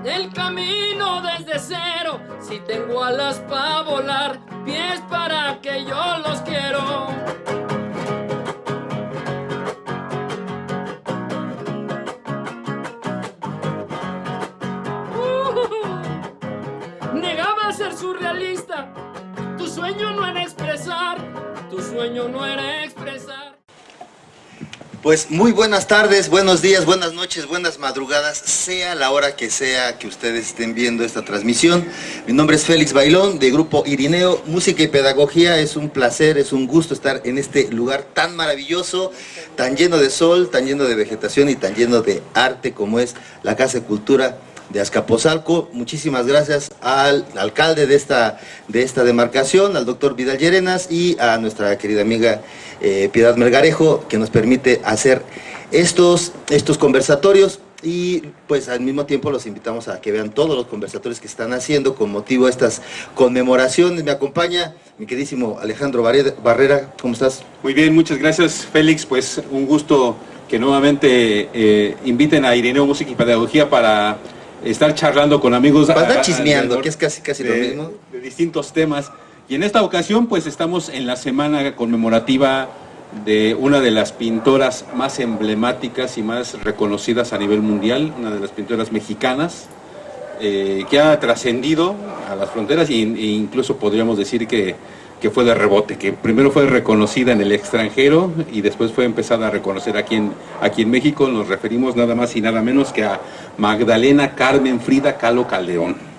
el camino desde cero. Si tengo alas para volar, pies para que yo los quiero. Negaba ser surrealista. Tu sueño no era expresar. Tu sueño no era expresar. Pues muy buenas tardes, buenos días, buenas noches, buenas madrugadas, sea la hora que sea que ustedes estén viendo esta transmisión. Mi nombre es Félix Bailón, de Grupo Irineo, Música y Pedagogía. Es un placer, es un gusto estar en este lugar tan maravilloso, tan lleno de sol, tan lleno de vegetación y tan lleno de arte como es la Casa de Cultura de Azcapotzalco. Muchísimas gracias al alcalde de esta demarcación, al doctor Vidal Llerenas, y a nuestra querida amiga Piedad Melgarejo, que nos permite hacer estos conversatorios, y pues al mismo tiempo los invitamos a que vean todos los conversatorios que están haciendo con motivo de estas conmemoraciones. Me acompaña mi queridísimo Alejandro Barrera. ¿Cómo estás? Muy bien, muchas gracias, Félix. Pues un gusto que nuevamente inviten a Irineo Música y Pedagogía para estar charlando con amigos. Para estar chismeando, que es casi lo mismo. De distintos temas. Y en esta ocasión pues estamos en la semana conmemorativa de una de las pintoras más emblemáticas y más reconocidas a nivel mundial, una de las pintoras mexicanas, que ha trascendido a las fronteras e incluso podríamos decir que fue de rebote, que primero fue reconocida en el extranjero y después fue empezada a reconocer aquí en México. Nos referimos nada más y nada menos que a Magdalena Carmen Frida Kahlo Calderón.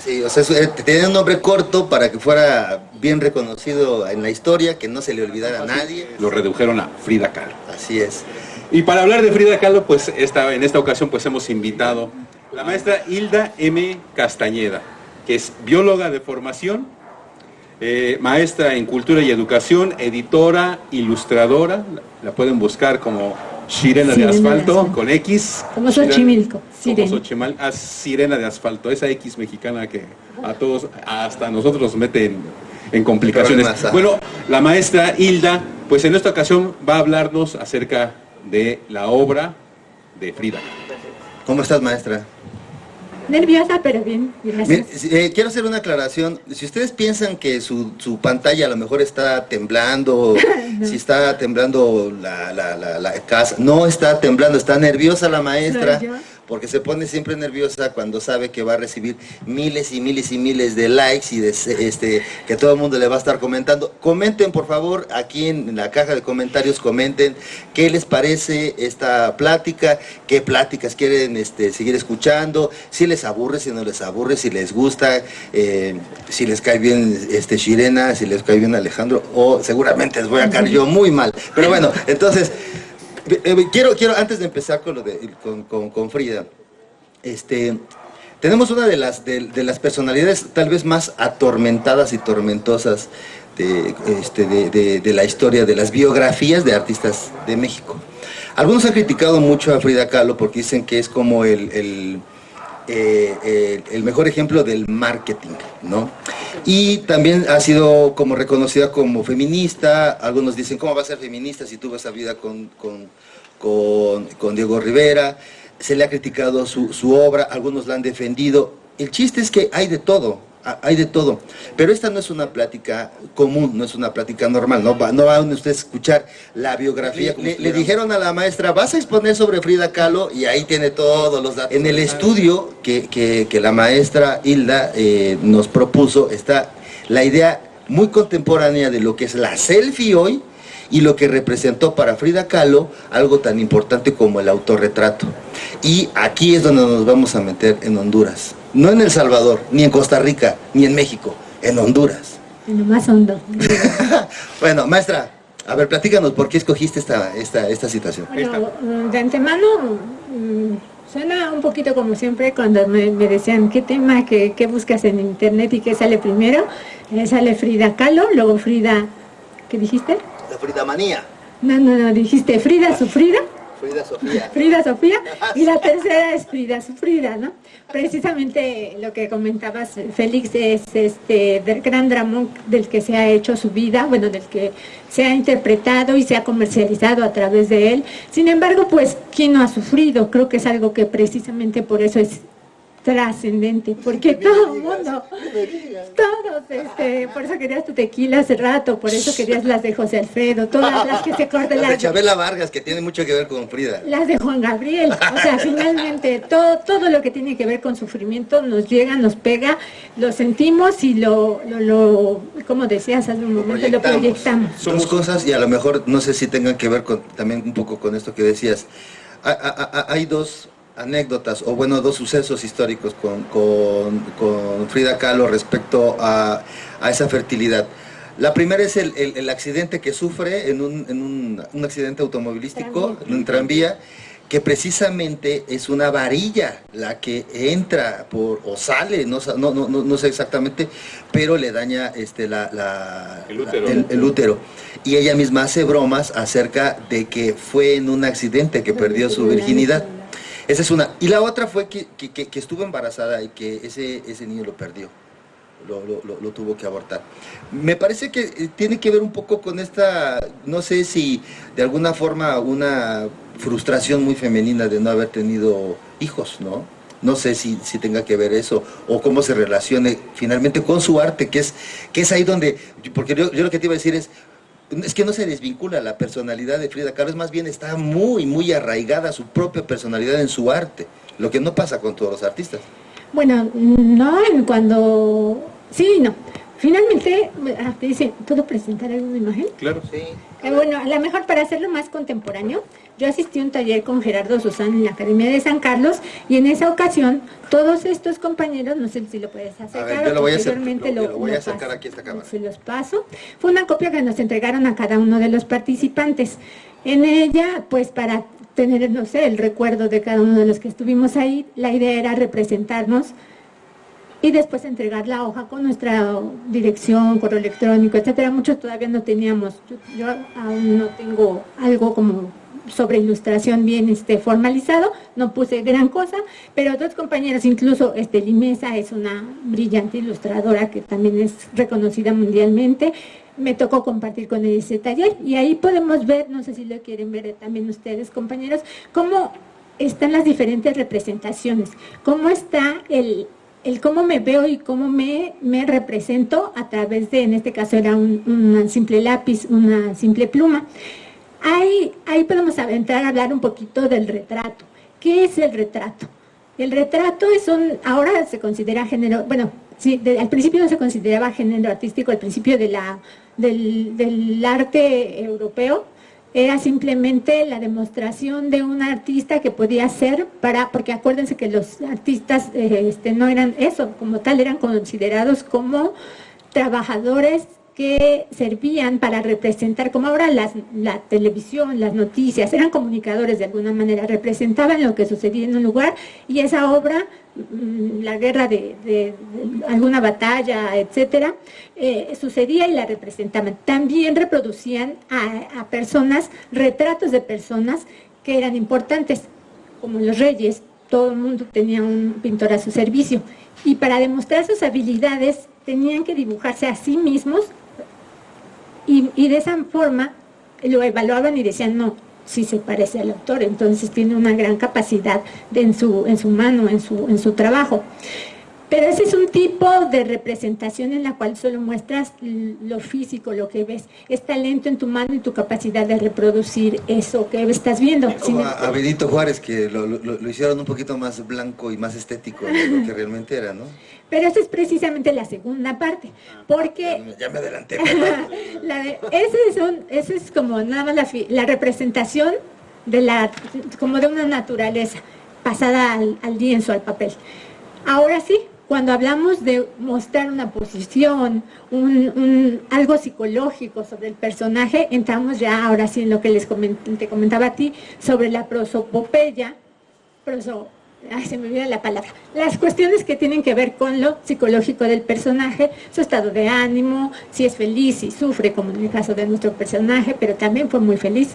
Sí, o sea, tenía un nombre corto para que fuera bien reconocido en la historia, que no se le olvidara a nadie. Lo redujeron a Frida Kahlo. Así es. Y para hablar de Frida Kahlo, pues en esta ocasión pues hemos invitado a la maestra Hilda M. Castañeda, que es bióloga de formación, maestra en Cultura y Educación, editora, ilustradora. La pueden buscar como Sirena de Asfalto, con X. Como Xochimilco. Sirena de Asfalto, esa X mexicana que a todos, hasta nosotros nos mete en complicaciones. Bueno, la maestra Hilda, pues en esta ocasión va a hablarnos acerca de la obra de Frida. ¿Cómo estás, maestra? Nerviosa, pero bien, gracias. Quiero hacer una aclaración. Si ustedes piensan que su pantalla a lo mejor está temblando, no. Si está temblando la casa, no está temblando, está nerviosa la maestra. No, porque se pone siempre nerviosa cuando sabe que va a recibir miles y miles y miles de likes y que todo el mundo le va a estar comentando. Comenten, por favor, aquí en la caja de comentarios, comenten qué les parece esta plática, qué pláticas quieren seguir escuchando, si les aburre, si no les aburre, si les gusta, si les cae bien Sirena, si les cae bien Alejandro, o seguramente les voy a caer yo muy mal. Pero bueno, entonces quiero antes de empezar con Frida, tenemos una de las personalidades tal vez más atormentadas y tormentosas de la historia de las biografías de artistas de México. Algunos han criticado mucho a Frida Kahlo porque dicen que es como el mejor ejemplo del marketing, ¿no? Y también ha sido como reconocida como feminista. Algunos dicen, ¿cómo va a ser feminista si tuvo esa vida con Diego Rivera? Se le ha criticado su obra, algunos la han defendido. El chiste es que hay de todo, pero esta no es una plática común, no es una plática normal, no van a ustedes escuchar la biografía. Le dijeron a la maestra, vas a exponer sobre Frida Kahlo, y ahí tiene todos los datos. En el estudio que la maestra Hilda nos propuso está la idea muy contemporánea de lo que es la selfie hoy y lo que representó para Frida Kahlo algo tan importante como el autorretrato. Y aquí es donde nos vamos a meter, en Honduras. No en El Salvador, ni en Costa Rica, ni en México, en Honduras. En lo más hondo. Bueno, maestra, a ver, platícanos por qué escogiste esta situación. Bueno, de antemano, suena un poquito como siempre cuando me decían qué tema, qué buscas en internet y qué sale primero. Sale Frida Kahlo, luego Frida, ¿qué dijiste? La Frida manía. No, dijiste Frida Sufrida. Frida Sofía. Frida Sofía, y la tercera es Frida Sufrida, ¿no? Precisamente lo que comentabas, Félix, es del gran drama del que se ha hecho su vida, bueno, del que se ha interpretado y se ha comercializado a través de él. Sin embargo, pues, ¿quién no ha sufrido? Creo que es algo que precisamente por eso es trascendente, porque todo el mundo, todos, por eso querías tu tequila hace rato, por eso querías las de José Alfredo, todas las que se cortan, Las de Chabela Vargas, que tiene mucho que ver con Frida. las de Juan Gabriel, o sea, finalmente todo lo que tiene que ver con sufrimiento nos llega, nos pega, lo sentimos y como decías hace un momento, lo proyectamos. Dos cosas, y a lo mejor no sé si tengan que ver también un poco con esto que decías. Hay dos anécdotas, o bueno, dos sucesos históricos con Frida Kahlo respecto a esa fertilidad. La primera es el accidente que sufre en un accidente automovilístico, en un tranvía, que precisamente es una varilla la que entra o sale, no sé exactamente, pero le daña el útero. Y ella misma hace bromas acerca de que fue en un accidente que perdió su virginidad. Esa es una. Y la otra fue que estuvo embarazada y que ese niño lo perdió. Lo tuvo que abortar. Me parece que tiene que ver un poco con esta, no sé si de alguna forma una frustración muy femenina de no haber tenido hijos, ¿no? No sé si tenga que ver eso, o cómo se relacione finalmente con su arte, que es ahí donde, porque yo lo que te iba a decir es que no se desvincula la personalidad de Frida Kahlo, es más bien está muy, muy arraigada su propia personalidad en su arte, lo que no pasa con todos los artistas. Bueno, no, cuando... Sí, no. Finalmente, te dicen, ¿puedo presentar alguna imagen? Claro. Sí. Bueno, a lo mejor para hacerlo más contemporáneo, yo asistí a un taller con Gerardo Susán en la Academia de San Carlos, y en esa ocasión, todos estos compañeros, no sé si lo puedes hacer. A ver, yo lo voy a acercar aquí a esta cámara. Se los paso. Fue una copia que nos entregaron a cada uno de los participantes. En ella, pues para tener, no sé, el recuerdo de cada uno de los que estuvimos ahí, la idea era representarnos y después entregar la hoja con nuestra dirección, correo electrónico, etcétera. Muchos todavía no teníamos, yo aún no tengo algo como sobre ilustración bien formalizado, no puse gran cosa, pero otros compañeros, incluso Limesa es una brillante ilustradora que también es reconocida mundialmente. Me tocó compartir con él ese taller y ahí podemos ver, no sé si lo quieren ver también ustedes, compañeros, cómo están las diferentes representaciones, cómo está el cómo me veo y cómo me represento a través de, en este caso era un simple lápiz, una simple pluma. Ahí podemos entrar a hablar un poquito del retrato. ¿Qué es el retrato? El retrato ahora se considera género, bueno, sí, al principio no se consideraba género artístico, al principio del arte europeo, era simplemente la demostración de un artista que podía ser porque acuérdense que los artistas no eran eso, como tal, eran considerados como trabajadores que servían para representar, como ahora la televisión, las noticias, eran comunicadores de alguna manera, representaban lo que sucedía en un lugar y esa obra, la guerra de alguna batalla, etcétera, sucedía y la representaban. También reproducían a personas, retratos de personas que eran importantes, como los reyes, todo el mundo tenía un pintor a su servicio y para demostrar sus habilidades tenían que dibujarse a sí mismos. Y de esa forma lo evaluaban y decían, no, sí se parece al autor, entonces tiene una gran capacidad en su mano, en su trabajo. Pero ese es un tipo de representación en la cual solo muestras lo físico, lo que ves. Es talento en tu mano y tu capacidad de reproducir eso que estás viendo. Como a Benito Juárez, que lo hicieron un poquito más blanco y más estético de lo que realmente era, ¿no? Pero esa es precisamente la segunda parte, porque... Ya me adelanté. Ese es como nada más la representación como de una naturaleza pasada al lienzo, al papel. Ahora sí, cuando hablamos de mostrar una posición, algo psicológico sobre el personaje, entramos ya ahora sí en lo que te comentaba a ti sobre la prosopopeya, se me olvida la palabra, las cuestiones que tienen que ver con lo psicológico del personaje, su estado de ánimo, si es feliz, si sufre, como en el caso de nuestro personaje, pero también fue muy feliz,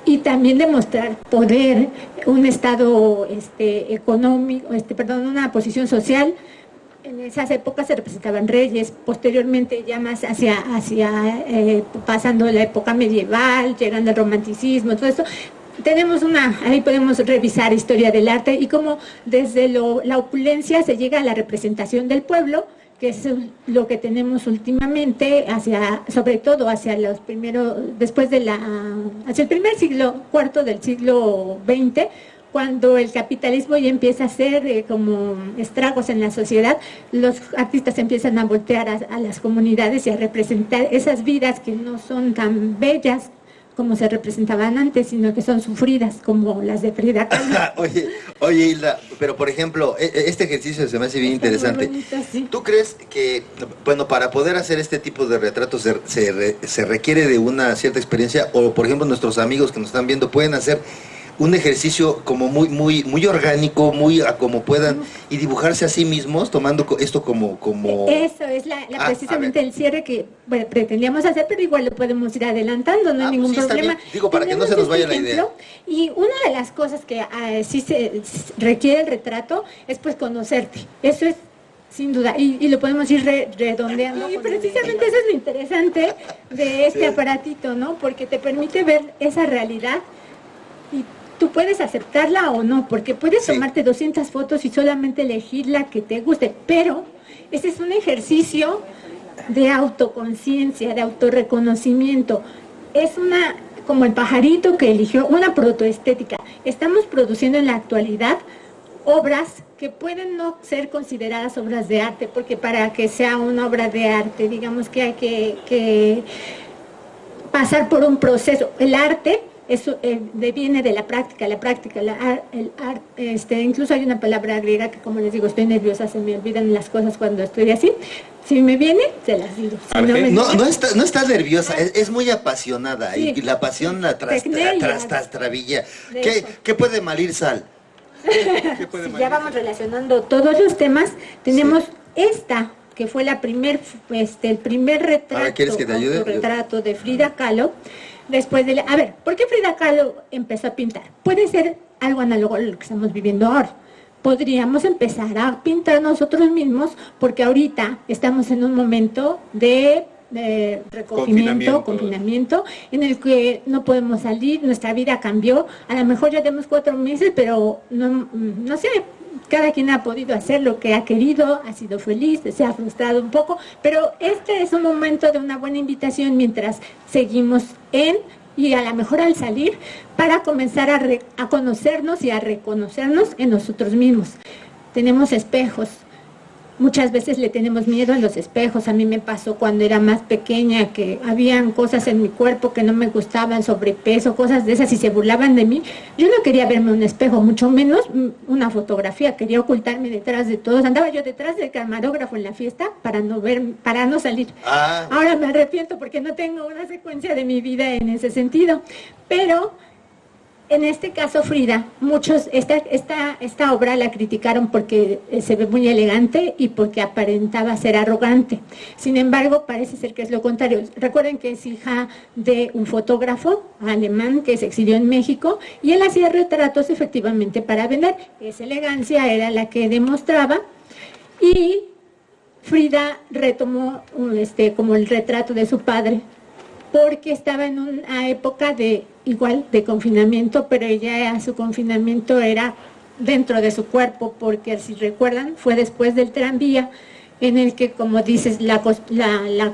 y también demostrar poder, un estado económico, una posición social. En esas épocas se representaban reyes, posteriormente ya más pasando la época medieval, llegando al romanticismo, todo eso. tenemos ahí podemos revisar historia del arte y cómo desde la opulencia se llega a la representación del pueblo, que es lo que tenemos últimamente, sobre todo hacia los primeros, hacia el primer siglo, cuarto del siglo XX, cuando el capitalismo ya empieza a hacer como estragos en la sociedad, los artistas empiezan a voltear a las comunidades y a representar esas vidas que no son tan bellas como se representaban antes, sino que son sufridas, como las de Frida Kahlo. Oye, Hilda, pero por ejemplo, este ejercicio se me hace bien interesante. Bonito, sí. ¿Tú crees que, bueno, para poder hacer este tipo de retratos se requiere de una cierta experiencia, o por ejemplo nuestros amigos que nos están viendo pueden hacer un ejercicio como muy orgánico, muy a como puedan, y dibujarse a sí mismos, tomando esto como... Eso es precisamente el cierre que pretendíamos hacer, pero igual lo podemos ir adelantando, no hay ningún problema. Digo, para que no se nos vaya la idea. Y una de las cosas que sí se requiere el retrato es pues conocerte, eso es sin duda, y lo podemos ir redondeando. Y precisamente eso es lo interesante de este aparatito, ¿no? Porque te permite ver esa realidad y tú puedes aceptarla o no, porque puedes tomarte 200 fotos y solamente elegir la que te guste, pero ese es un ejercicio de autoconciencia, de autorreconocimiento. Es como el pajarito que eligió, una protoestética. Estamos produciendo en la actualidad obras que pueden no ser consideradas obras de arte, porque para que sea una obra de arte, digamos que hay que pasar por un proceso. El arte eso viene de la práctica, incluso hay una palabra griega que, como les digo, estoy nerviosa, se me olvidan las cosas cuando estoy así. Si me viene, se las digo. Si no está nerviosa, es muy apasionada, sí. Y la pasión la trastabilla. ¿Qué puede malir sal? Ya vamos relacionando todos los temas. Tenemos esta, que fue el primer retrato de Frida Kahlo. Después ¿por qué Frida Kahlo empezó a pintar? Puede ser algo análogo a lo que estamos viviendo ahora. Podríamos empezar a pintar nosotros mismos, porque ahorita estamos en un momento de confinamiento, en el que no podemos salir, nuestra vida cambió. A lo mejor ya tenemos 4 meses, pero no sé, cada quien ha podido hacer lo que ha querido, ha sido feliz, se ha frustrado un poco, pero este es un momento de una buena invitación mientras seguimos y a lo mejor al salir, para comenzar a conocernos y a reconocernos en nosotros mismos. Tenemos espejos. Muchas veces le tenemos miedo a los espejos. A mí me pasó cuando era más pequeña que habían cosas en mi cuerpo que no me gustaban, sobrepeso, cosas de esas, y se burlaban de mí. Yo no quería verme un espejo, mucho menos una fotografía. Quería ocultarme detrás de todos. Andaba yo detrás del camarógrafo en la fiesta para no salir. Ahora me arrepiento porque no tengo una secuencia de mi vida en ese sentido. Pero en este caso, Frida, muchos, esta obra la criticaron porque se ve muy elegante y porque aparentaba ser arrogante. Sin embargo, parece ser que es lo contrario. Recuerden que es hija de un fotógrafo alemán que se exilió en México, y él hacía retratos efectivamente para vender. Esa elegancia era la que demostraba, y Frida retomó como el retrato de su padre, porque estaba en una época de confinamiento, pero ella su confinamiento era dentro de su cuerpo, porque si recuerdan fue después del tranvía, en el que, como dices, la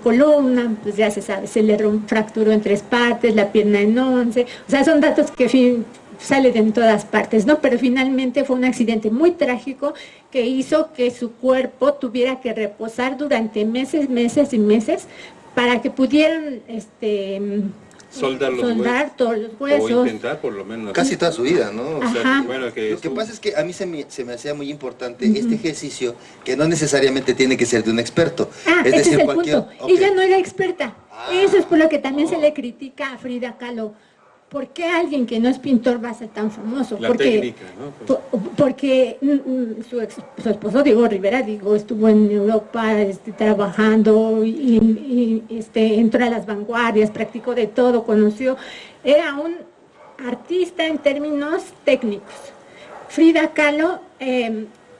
columna, pues ya se sabe, se le fracturó en 3 partes, la pierna en 11, o sea, son datos que salen en todas partes, ¿no? Pero finalmente fue un accidente muy trágico que hizo que su cuerpo tuviera que reposar durante meses y meses, para que pudieran soldar todos los huesos. O intentar por lo menos. Casi toda su vida, ¿no? O sea, bueno, lo que pasa es que a mí se me hacía muy importante este ejercicio, que no necesariamente tiene que ser de un experto. Es decir, es punto. Okay. Ella no era experta. Eso es por lo que también se le critica a Frida Kahlo. ¿Por qué alguien que no es pintor va a ser tan famoso? Técnica, ¿no? Porque su esposo, Diego Rivera, estuvo en Europa trabajando y entró a las vanguardias, practicó de todo, conoció. Era un artista en términos técnicos. Frida Kahlo,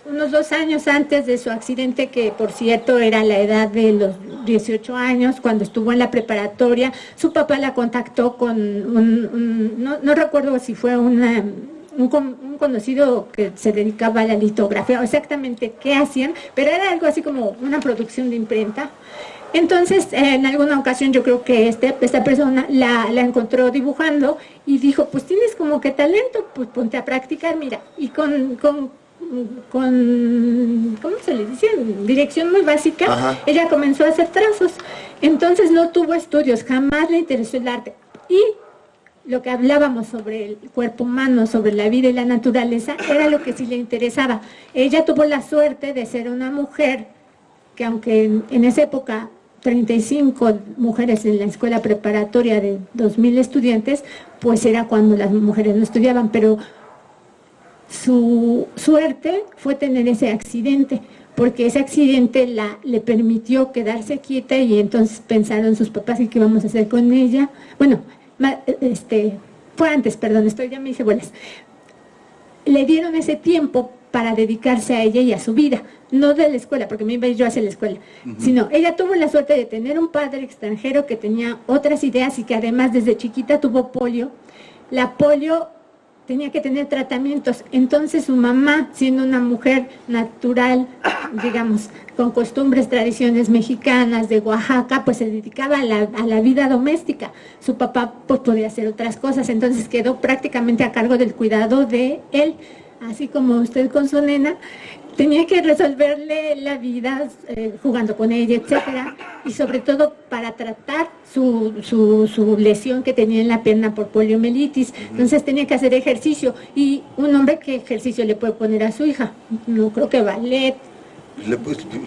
unos 2 años antes de su accidente, que por cierto era la edad de 18 años, cuando estuvo en la preparatoria, su papá la contactó con no recuerdo si fue un conocido que se dedicaba a la litografía, o exactamente qué hacían, pero era algo así como una producción de imprenta. Entonces, en alguna ocasión yo creo que esta persona la encontró dibujando y dijo, pues tienes como que talento, pues ponte a practicar, mira, y con ¿cómo se le dice? Dirección muy básica. Ajá. Ella comenzó a hacer trazos. Entonces no tuvo estudios, jamás le interesó el arte. Y lo que hablábamos sobre el cuerpo humano, sobre la vida y la naturaleza, era lo que sí le interesaba. Ella tuvo la suerte de ser una mujer que, aunque en esa época 35 mujeres en la escuela preparatoria de 2,000 estudiantes, pues era cuando las mujeres no estudiaban, pero su suerte fue tener ese accidente, porque ese accidente le permitió quedarse quieta y entonces pensaron sus papás y qué vamos a hacer con ella. Bueno, fue antes, perdón, ya me hice buenas. Le dieron ese tiempo para dedicarse a ella y a su vida, no de la escuela, porque me iba yo hacia la escuela, sino ella tuvo la suerte de tener un padre extranjero que tenía otras ideas y que además desde chiquita tuvo polio. La polio tenía que tener tratamientos, entonces su mamá, siendo una mujer natural, digamos, con costumbres, tradiciones mexicanas de Oaxaca, pues se dedicaba a la vida doméstica. Su papá pues podía hacer otras cosas, entonces quedó prácticamente a cargo del cuidado de él, así como usted con su nena. Tenía que resolverle la vida jugando con ella, etcétera, y sobre todo para tratar su lesión que tenía en la pierna por poliomielitis. Entonces tenía que hacer ejercicio, y un hombre, ¿qué ejercicio le puede poner a su hija? No creo que ballet.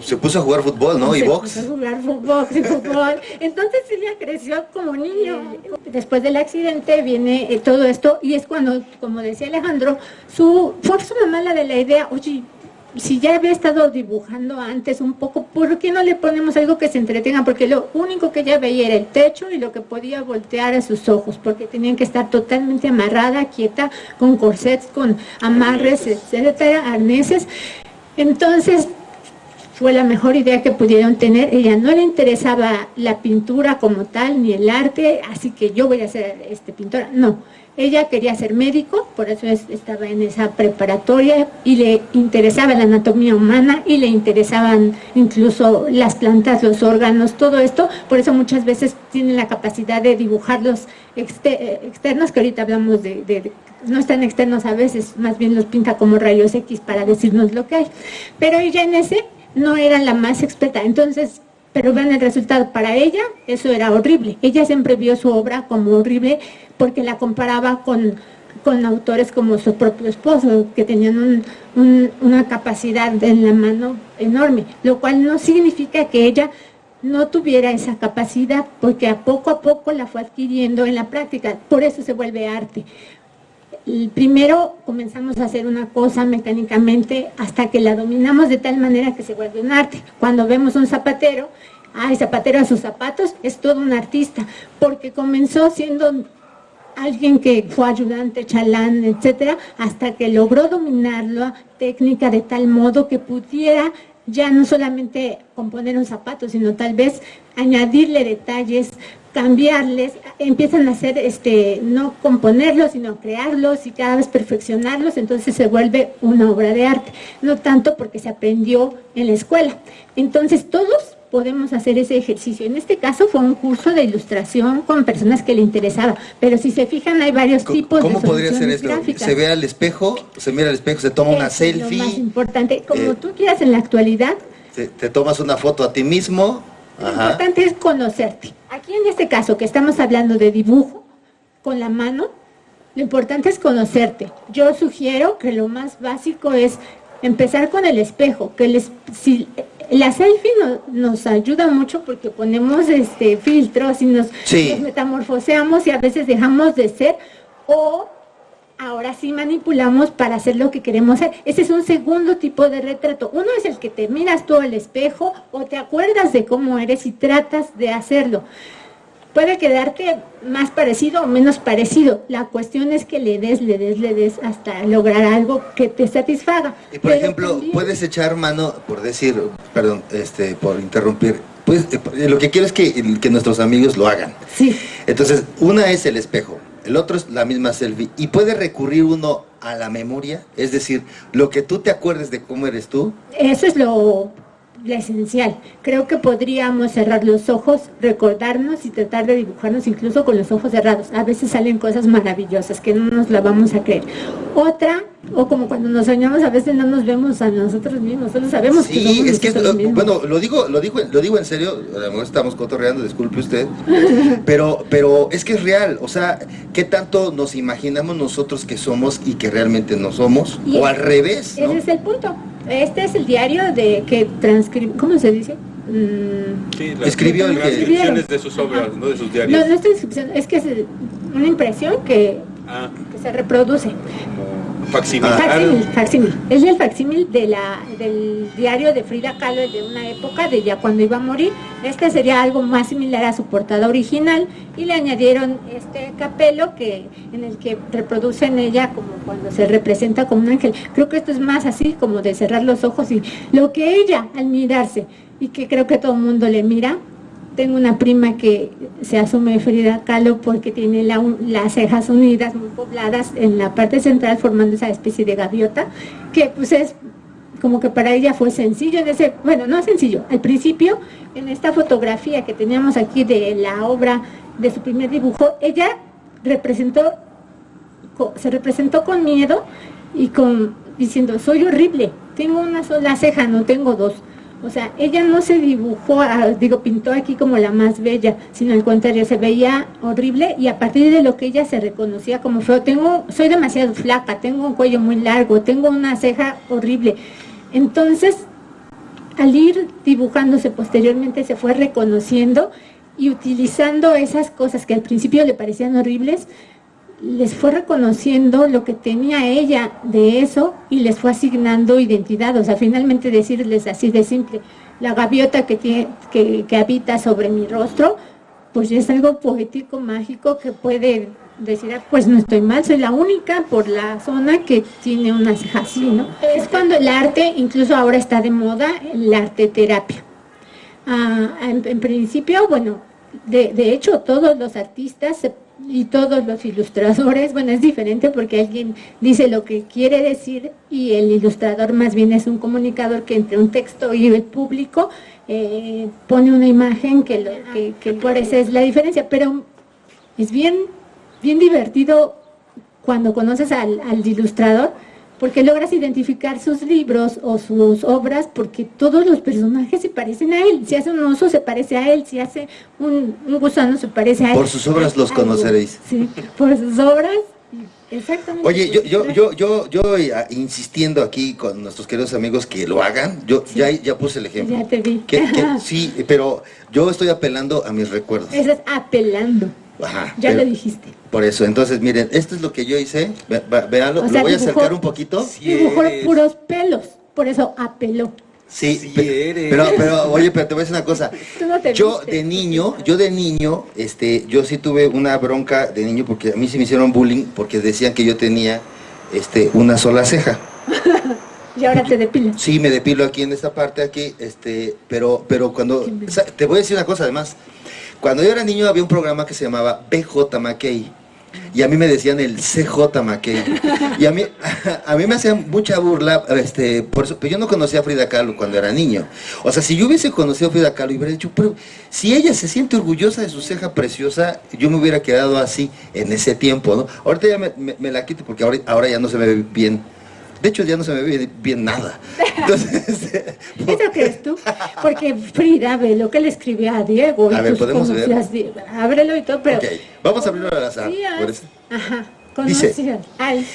Se puso a jugar fútbol, ¿no? Y box. Se puso a jugar fútbol. Entonces ella creció como niño. Después del accidente viene todo esto, y es cuando, como decía Alejandro, fue su mamá la de la idea, oye, si ya había estado dibujando antes un poco, ¿por qué no le ponemos algo que se entretenga? Porque lo único que ella veía era el techo y lo que podía voltear a sus ojos, porque tenían que estar totalmente amarrada, quieta, con corsets, con amarres, etcétera, arneses. Entonces fue la mejor idea que pudieron tener. Ella no le interesaba la pintura como tal, ni el arte, así que yo voy a ser pintora. No, ella quería ser médico, por eso estaba en esa preparatoria, y le interesaba la anatomía humana, y le interesaban incluso las plantas, los órganos, todo esto. Por eso muchas veces tiene la capacidad de dibujar los externos, que ahorita hablamos no están externos a veces, más bien los pinta como rayos X para decirnos lo que hay. Pero ella en ese no era la más experta, entonces, pero vean el resultado. Para ella eso era horrible. Ella siempre vio su obra como horrible porque la comparaba con autores como su propio esposo, que tenían una capacidad en la mano enorme, lo cual no significa que ella no tuviera esa capacidad, porque a poco la fue adquiriendo en la práctica. Por eso se vuelve arte. Primero comenzamos a hacer una cosa mecánicamente hasta que la dominamos de tal manera que se vuelve un arte. Cuando vemos un zapatero, zapatero a sus zapatos, es todo un artista, porque comenzó siendo alguien que fue ayudante, chalán, etcétera, hasta que logró dominar la técnica de tal modo que pudiera ya no solamente componer un zapato, sino tal vez añadirle detalles, cambiarles, empiezan a hacer, no componerlos, sino crearlos y cada vez perfeccionarlos. Entonces se vuelve una obra de arte, no tanto porque se aprendió en la escuela. Entonces todos podemos hacer ese ejercicio. En este caso fue un curso de ilustración con personas que le interesaba, pero si se fijan hay varios tipos de soluciones. ¿Cómo podría ser esto? Gráficas. Se ve al espejo, se mira al espejo, se toma una selfie. Lo más importante, como tú quieras en la actualidad. Te tomas una foto a ti mismo. Lo importante es conocerte. Aquí en este caso que estamos hablando de dibujo con la mano, lo importante es conocerte. Yo sugiero que lo más básico es empezar con el espejo, la selfie nos ayuda mucho porque ponemos filtros y nos metamorfoseamos y a veces dejamos de ser, o ahora sí manipulamos para hacer lo que queremos hacer. Ese es un segundo tipo de retrato. Uno es el que te miras tú al espejo o te acuerdas de cómo eres y tratas de hacerlo. Puede quedarte más parecido o menos parecido. La cuestión es que le des hasta lograr algo que te satisfaga. Y por ejemplo, también puedes echar mano, por decir, perdón, por interrumpir, pues lo que quiero es que nuestros amigos lo hagan. Sí. Entonces, una es el espejo, el otro es la misma selfie. Y puede recurrir uno a la memoria, es decir, lo que tú te acuerdes de cómo eres tú. Eso es lo esencial. Creo que podríamos cerrar los ojos, recordarnos y tratar de dibujarnos incluso con los ojos cerrados. A veces salen cosas maravillosas que no nos la vamos a creer. Otra, o como cuando nos soñamos, a veces no nos vemos a nosotros mismos, solo sabemos que somos Sí, es que nosotros mismos. bueno, lo digo en serio, a lo mejor estamos cotorreando, disculpe usted, pero es que es real, o sea, ¿qué tanto nos imaginamos nosotros que somos y que realmente no somos? Y O al revés, ¿no? ese es el punto. Este es el diario de que transcribe, ¿cómo se dice? Sí, Escribió el que- transcripciones de sus obras, no de sus diarios. No es transcripción, es que es una impresión que se reproduce. Facsímil. Facsímil. Es el facsímil del diario de Frida Kahlo, de una época de ya cuando iba a morir. Este sería algo más similar a su portada original y le añadieron este capelo en el que reproducen ella como cuando se representa como un ángel. Creo que esto es más así como de cerrar los ojos y lo que ella al mirarse y que creo que todo el mundo le mira. Tengo una prima que se asume Frida Kahlo porque tiene las cejas unidas, muy pobladas en la parte central, formando esa especie de gaviota, que pues es como que para ella fue sencillo, bueno, no sencillo, al principio, en esta fotografía que teníamos aquí de la obra, de su primer dibujo, ella se representó con miedo y diciendo, soy horrible, tengo una sola ceja, no tengo dos. O sea, ella no se dibujó, pintó aquí como la más bella, sino al contrario, se veía horrible y a partir de lo que ella se reconocía como feo, soy demasiado flaca, tengo un cuello muy largo, tengo una ceja horrible. Entonces, al ir dibujándose posteriormente se fue reconociendo y utilizando esas cosas que al principio le parecían horribles, les fue reconociendo lo que tenía ella de eso y les fue asignando identidad. O sea, finalmente decirles así de simple, la gaviota que habita sobre mi rostro, pues es algo poético, mágico, que puede decir, pues no estoy mal, soy la única por la zona que tiene una ceja así, ¿no? Es cuando el arte, incluso ahora está de moda, el arte terapia. En principio, bueno, de hecho todos los artistas y todos los ilustradores, bueno, es diferente porque alguien dice lo que quiere decir y el ilustrador más bien es un comunicador que entre un texto y el público pone una imagen que por eso es la diferencia, pero es bien divertido cuando conoces al ilustrador, porque logras identificar sus libros o sus obras, porque todos los personajes se parecen a él. Si hace un oso se parece a él, si hace un gusano se parece a él. Por sus obras los conoceréis. Sí, por sus obras, exactamente. Oye, yo insistiendo aquí con nuestros queridos amigos que lo hagan, Sí. ya puse el ejemplo. Ya te vi. Sí, pero yo estoy apelando a mis recuerdos. Eso es apelando. Ajá, Ya pero- lo dijiste. Por eso, entonces miren, esto es lo que yo hice, véanlo, O sea, lo voy a dibujó- acercar un poquito. Dibujó puros pelos, por eso apeló. Sí, Sí pe- eres. pero oye, pero te voy a decir una cosa. Tú no te Yo viste. de niño, yo sí tuve una bronca de niño porque a mí sí me hicieron bullying porque decían que yo tenía una sola ceja. Y ahora te depilas. Sí, me depilo aquí en esta parte aquí, pero cuando te voy a decir una cosa además. Cuando yo era niño había un programa que se llamaba BJ McKay y a mí me decían el CJ McKay y a mí me hacían mucha burla, por eso, pero yo no conocía a Frida Kahlo cuando era niño. O sea, si yo hubiese conocido a Frida Kahlo y hubiera dicho, pero si ella se siente orgullosa de su ceja preciosa, yo me hubiera quedado así en ese tiempo, ¿no? Ahorita ya me la quito porque ahora ya no se me ve bien. De hecho, ya no se me ve bien nada. Entonces, ¿Eso crees tú? Porque Frida ve lo que le escribió a Diego. A y ver, tú ¿podemos ver? conocías Diego. Ábrelo y todo, pero... ok, vamos a abrirlo al azar. Sí, por eso. ajá, Dice- conocías. Ay,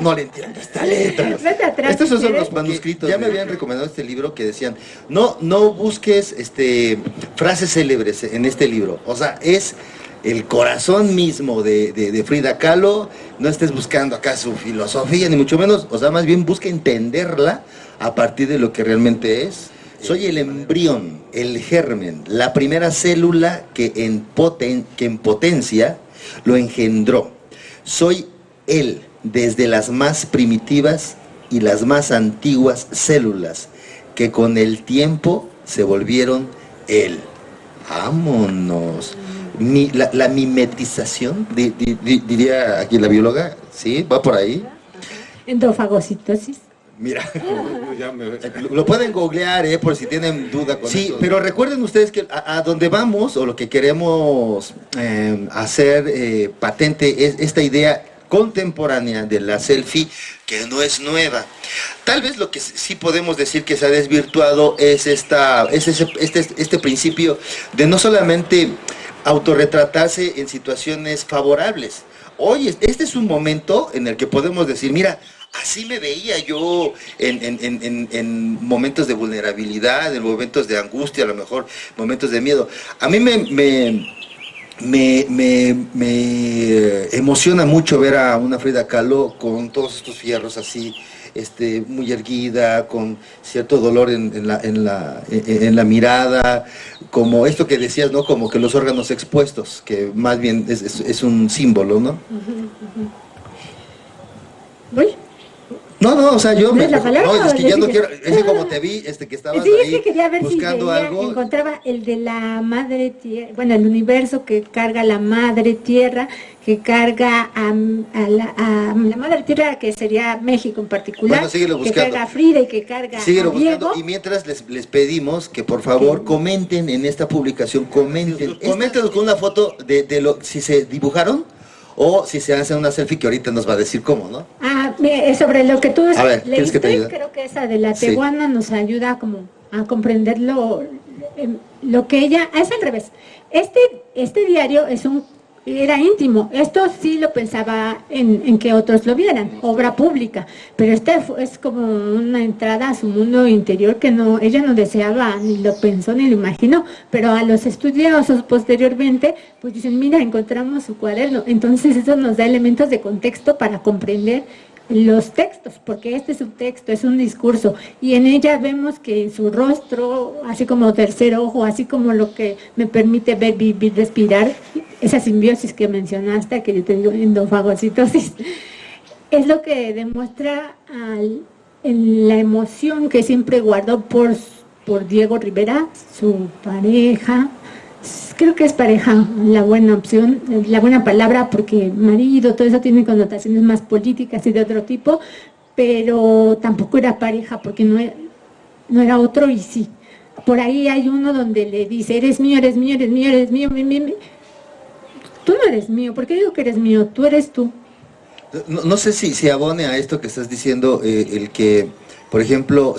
No le entiendo esta letra. vete atrás. Estos son si los quieres. manuscritos. Ya me habían recomendado este libro que decían, no busques frases célebres en este libro. O sea, es el corazón mismo de Frida Kahlo. No estés buscando acá su filosofía, ni mucho menos. O sea, más bien busca entenderla a partir de lo que realmente es. Soy el embrión, el germen, la primera célula que en potencia lo engendró. Soy desde las más primitivas y las más antiguas células, que con el tiempo se volvieron él. Vámonos. La mimetización, diría aquí la bióloga, ¿sí? ¿Va por ahí? Endofagocitosis. Mira, lo pueden googlear, por si tienen duda con sí, eso. Pero recuerden ustedes que a donde vamos, o lo que queremos hacer patente, es esta idea contemporánea de la selfie, que no es nueva. Tal vez lo que sí podemos decir que se ha desvirtuado es este principio de no solamente autorretratarse en situaciones favorables. Oye, este es un momento en el que podemos decir, mira, así me veía yo en momentos de vulnerabilidad, en momentos de angustia, a lo mejor momentos de miedo. A mí me emociona mucho ver a una Frida Kahlo con todos estos fierros así, muy erguida, con cierto dolor en la mirada, como esto que decías, ¿no? Como que los órganos expuestos, que más bien es un símbolo, ¿no? ¿Voy? No, o sea, yo ¿No es la palabra? no, es que ya no quiero, es que como te vi, que estabas sí, ahí es que quería ver buscando si algo. encontraba el de la madre tierra, bueno, el universo que carga la madre tierra, que carga a la madre tierra, que sería México en particular, bueno, síguelo buscando, que carga a Frida y que carga síguelo a Diego. Buscando, y mientras les pedimos que por favor comenten en esta publicación, coméntenos con una foto de si se dibujaron, o si se hace una selfie, que ahorita nos va a decir cómo, ¿no? Sobre lo que tú leíste, creo que esa de la tehuana nos ayuda como a comprender lo que ella... Es al revés. Este diario era íntimo. Esto sí lo pensaba en que otros lo vieran, obra pública, pero es como una entrada a su mundo interior que ella no deseaba, ni lo pensó, ni lo imaginó, pero a los estudiosos posteriormente, pues dicen, mira, encontramos su cuaderno. Entonces eso nos da elementos de contexto para comprender los textos, porque este subtexto es un discurso, y en ella vemos que en su rostro, así como tercer ojo, así como lo que me permite ver, vivir, respirar, esa simbiosis que mencionaste, que yo te digo, endofagocitosis, es lo que demuestra en la emoción que siempre guardó por Diego Rivera, su pareja. Creo que es pareja la buena opción, la buena palabra, porque marido, todo eso tiene connotaciones más políticas y de otro tipo, pero tampoco era pareja, porque no era otro, y sí. Por ahí hay uno donde le dice, eres mío, eres mío, eres mío, eres mío, mío. Tú no eres mío, ¿por qué digo que eres mío? Tú eres tú. No sé si abone a esto que estás diciendo, el que, por ejemplo,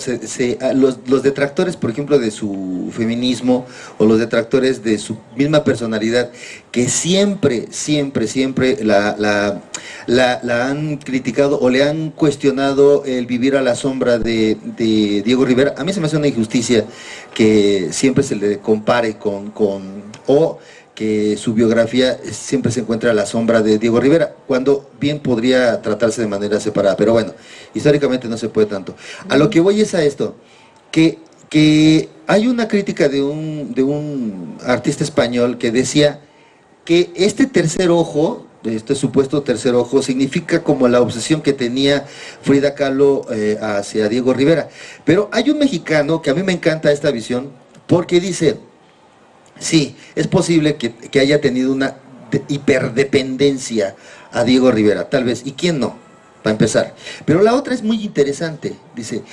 los detractores, por ejemplo, de su feminismo, o los detractores de su misma personalidad, que siempre la han criticado o le han cuestionado el vivir a la sombra de Diego Rivera. A mí se me hace una injusticia que siempre se le compare o que su biografía siempre se encuentra a la sombra de Diego Rivera, cuando bien podría tratarse de manera separada, pero bueno, históricamente no se puede tanto. A lo que voy es a esto, que hay una crítica de un artista español que decía que este tercer ojo, este supuesto tercer ojo, significa como la obsesión que tenía Frida Kahlo hacia Diego Rivera. Pero hay un mexicano que a mí me encanta esta visión, porque dice, sí, es posible que haya tenido una hiperdependencia a Diego Rivera, tal vez, ¿y quién no? Para empezar. Pero la otra es muy interesante, dice,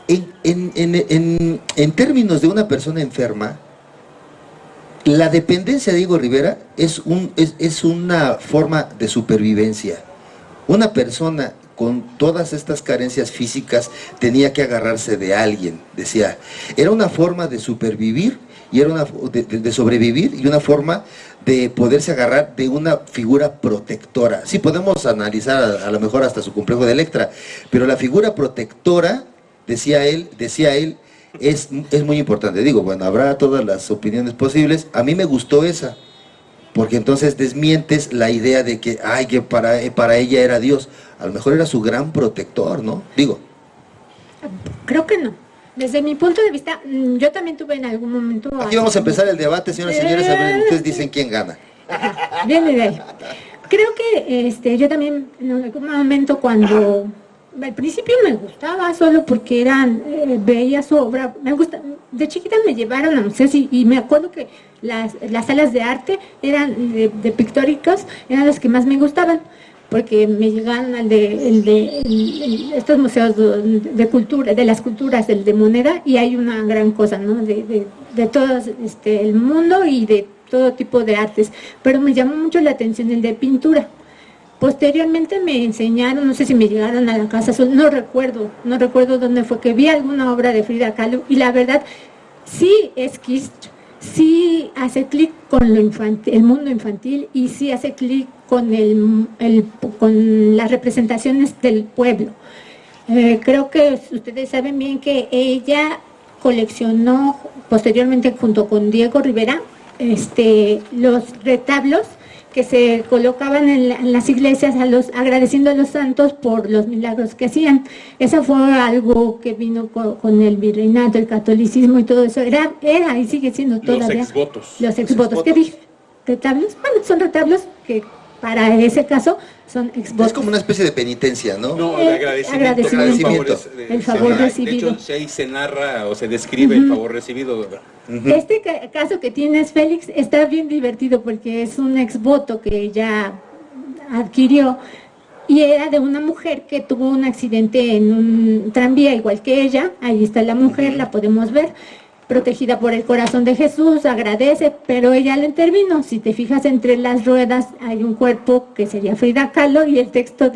en términos de una persona enferma, la dependencia de Diego Rivera es una forma de supervivencia. Una persona con todas estas carencias físicas tenía que agarrarse de alguien, decía. Era una forma de supervivir, y era de sobrevivir, y una forma de poderse agarrar de una figura protectora. Sí, podemos analizar a lo mejor hasta su complejo de Electra, pero la figura protectora, decía él, es muy importante. Digo, bueno, habrá todas las opiniones posibles. A mí me gustó esa, porque entonces desmientes la idea de que para ella era Dios. A lo mejor era su gran protector, ¿no? Digo. Creo que no. Desde mi punto de vista, yo también tuve en algún momento... Aquí vamos a empezar el debate, señoras y señores, a ver, ustedes dicen quién gana. Bien, de ahí. Creo que yo también en algún momento cuando al principio me gustaba solo porque veía su obra, de chiquita me llevaron a museos y me acuerdo que las salas de arte eran de pictóricos, eran los que más me gustaban, porque me llegaban estos museos de cultura, de las culturas, el de Moneda, y hay una gran cosa, ¿no? De todo el mundo y de todo tipo de artes, pero me llamó mucho la atención el de pintura. Posteriormente me enseñaron, no sé si me llegaron a la Casa Azul, no recuerdo dónde fue, que vi alguna obra de Frida Kahlo, y la verdad, sí es kitsch, sí hace clic con el mundo infantil, y sí hace clic con con las representaciones del pueblo. Creo que ustedes saben bien que ella coleccionó posteriormente junto con Diego Rivera los retablos que se colocaban en las iglesias agradeciendo a los santos por los milagros que hacían. Eso fue algo que vino con el virreinato, el catolicismo y todo eso. Era y sigue siendo todavía. Los exvotos. ¿Qué dije? ¿Retablos? Bueno, son retablos que para ese caso son exvotos. Es como una especie de penitencia, ¿no? No, de agradecimiento. El favor recibido. De hecho, ahí se narra o se describe el favor recibido, ¿verdad? Este caso que tienes, Félix, está bien divertido porque es un exvoto que ella adquirió y era de una mujer que tuvo un accidente en un tranvía igual que ella. Ahí está la mujer, la podemos ver, protegida por el corazón de Jesús, agradece, pero ella le intervino. Si te fijas, entre las ruedas hay un cuerpo que sería Frida Kahlo y el texto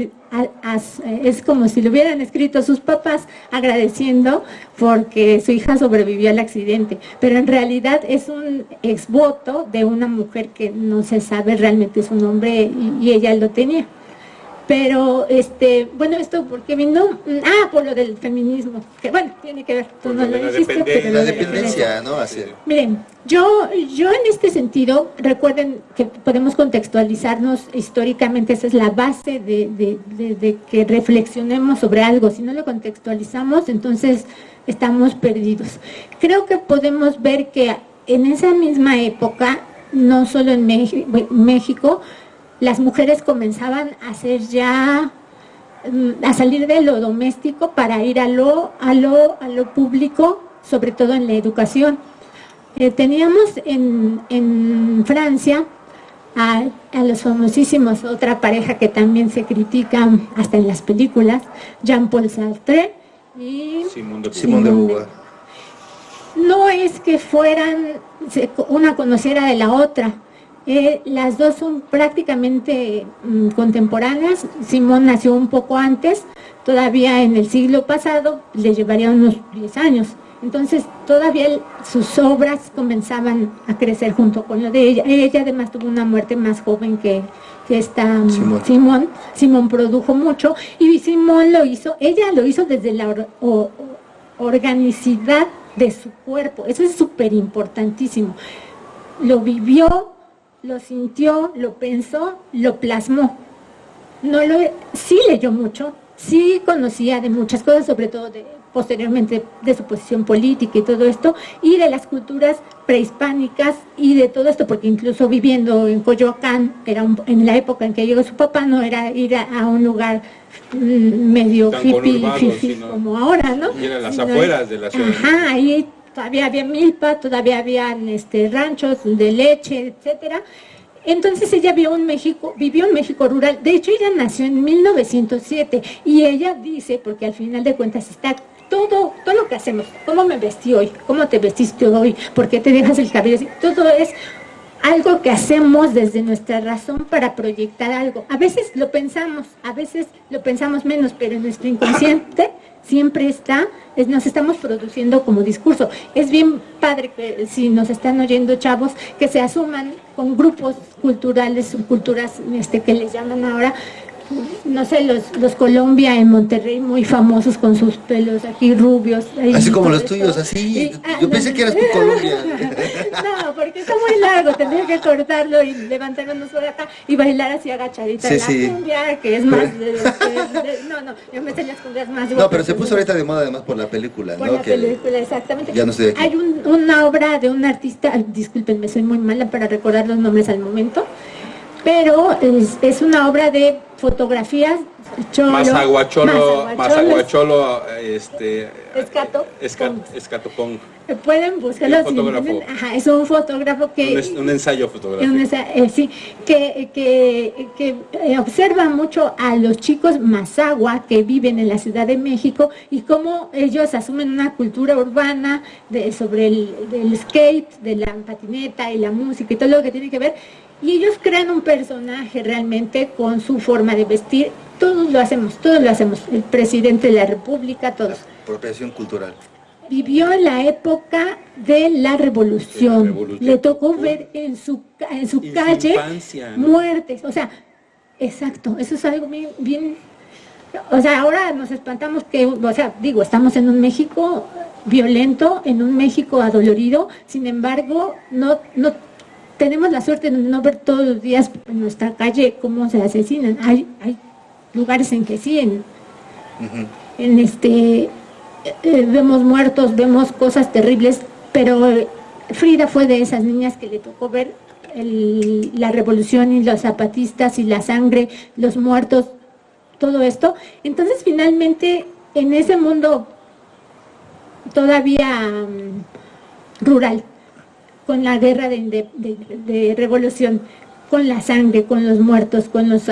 es como si lo hubieran escrito sus papás agradeciendo porque su hija sobrevivió al accidente, pero en realidad es un exvoto de una mujer que no se sabe realmente su nombre y ella lo tenía. Pero, bueno, ¿esto por qué vino? Por lo del feminismo, que bueno, tiene que ver, tú no lo dijiste, pero la dependencia, ¿no? Así. Miren, yo en este sentido, recuerden que podemos contextualizarnos históricamente, esa es la base de que reflexionemos sobre algo. Si no lo contextualizamos, entonces estamos perdidos. Creo que podemos ver que en esa misma época, no solo en México, las mujeres comenzaban a salir de lo doméstico para ir a lo público, sobre todo en la educación. Teníamos en Francia a los famosísimos, otra pareja que también se critica hasta en las películas, Jean-Paul Sartre y Simone de Beauvoir. No es que una conociera de la otra. Las dos son prácticamente contemporáneas. Simone nació un poco antes, todavía en el siglo pasado, le llevaría unos 10 años. Entonces todavía sus obras comenzaban a crecer junto con lo de ella. Ella además tuvo una muerte más joven que esta Simone. Simone produjo mucho y Simone ella lo hizo desde la organicidad de su cuerpo. Eso es súper importantísimo. Lo vivió, lo sintió, lo pensó, lo plasmó. Sí leyó mucho, sí conocía de muchas cosas, sobre todo posteriormente de su posición política y todo esto, y de las culturas prehispánicas y de todo esto, porque incluso viviendo en Coyoacán, en la época en que llegó su papá, no era ir a un lugar medio hippie como ahora, ¿no? Y eran las afueras de la ciudad. Ajá, ahí todavía había milpa, todavía habían ranchos de leche, etcétera. Entonces ella vivió en México rural. De hecho, ella nació en 1907 y ella dice, porque al final de cuentas está todo lo que hacemos, cómo me vestí hoy, cómo te vestiste hoy, por qué te dejas el cabello así, todo es algo que hacemos desde nuestra razón para proyectar algo. A veces lo pensamos menos, pero en nuestro inconsciente siempre nos estamos produciendo como discurso. Es bien padre que si nos están oyendo chavos, que se asuman con grupos culturales, subculturas que les llaman ahora, no sé, los Colombia en Monterrey, muy famosos con sus pelos aquí rubios. Así como los tuyos, así. Yo pensé que eras tu Colombia. No, porque está muy largo, tendría que cortarlo y levantarnos por acá y bailar así agachadita. Sí, cumbia, que es más yo me sé las cumbias más. No, pero se puso ahorita de moda además por la película, ¿no? Por la película, exactamente. Ya no estoy aquí. Hay una obra de un artista, discúlpenme, soy muy mala para recordar los nombres al momento, pero es una obra de fotografías Mazaguacholo, Escatopong. Pueden buscarlo. Fotógrafo. Ajá, es un fotógrafo que... Un ensayo fotográfico. Sí, que observa mucho a los chicos mazahua que viven en la Ciudad de México y cómo ellos asumen una cultura urbana sobre el skate, de la patineta y la música y todo lo que tiene que ver. Y ellos crean un personaje realmente con su forma de vestir. Todos lo hacemos. El presidente de la República, todos. Apropiación cultural. Vivió en la época de la revolución. Le tocó ver en su calle infancia, ¿no? Muertes. O sea, exacto. Eso es algo bien. O sea, ahora nos espantamos estamos en un México violento, en un México adolorido. Sin embargo, no tenemos la suerte de no ver todos los días en nuestra calle cómo se asesinan. Hay lugares en que sí, vemos muertos, vemos cosas terribles, pero Frida fue de esas niñas que le tocó ver la revolución y los zapatistas y la sangre, los muertos, todo esto. Entonces finalmente en ese mundo todavía rural, con la guerra de revolución, con la sangre, con los muertos, con los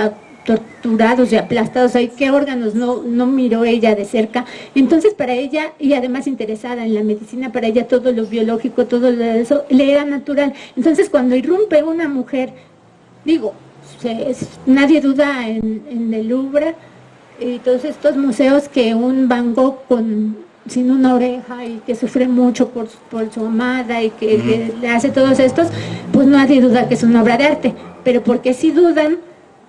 torturados y aplastados, ahí qué órganos no miró ella de cerca. Entonces para ella, y además interesada en la medicina, para ella todo lo biológico, todo eso le era natural. Entonces cuando irrumpe una mujer, nadie duda en el Louvre y todos estos museos que un Van Gogh sin una oreja y que sufre mucho por su amada y que le hace todos estos, pues nadie duda que es una obra de arte, pero porque sí dudan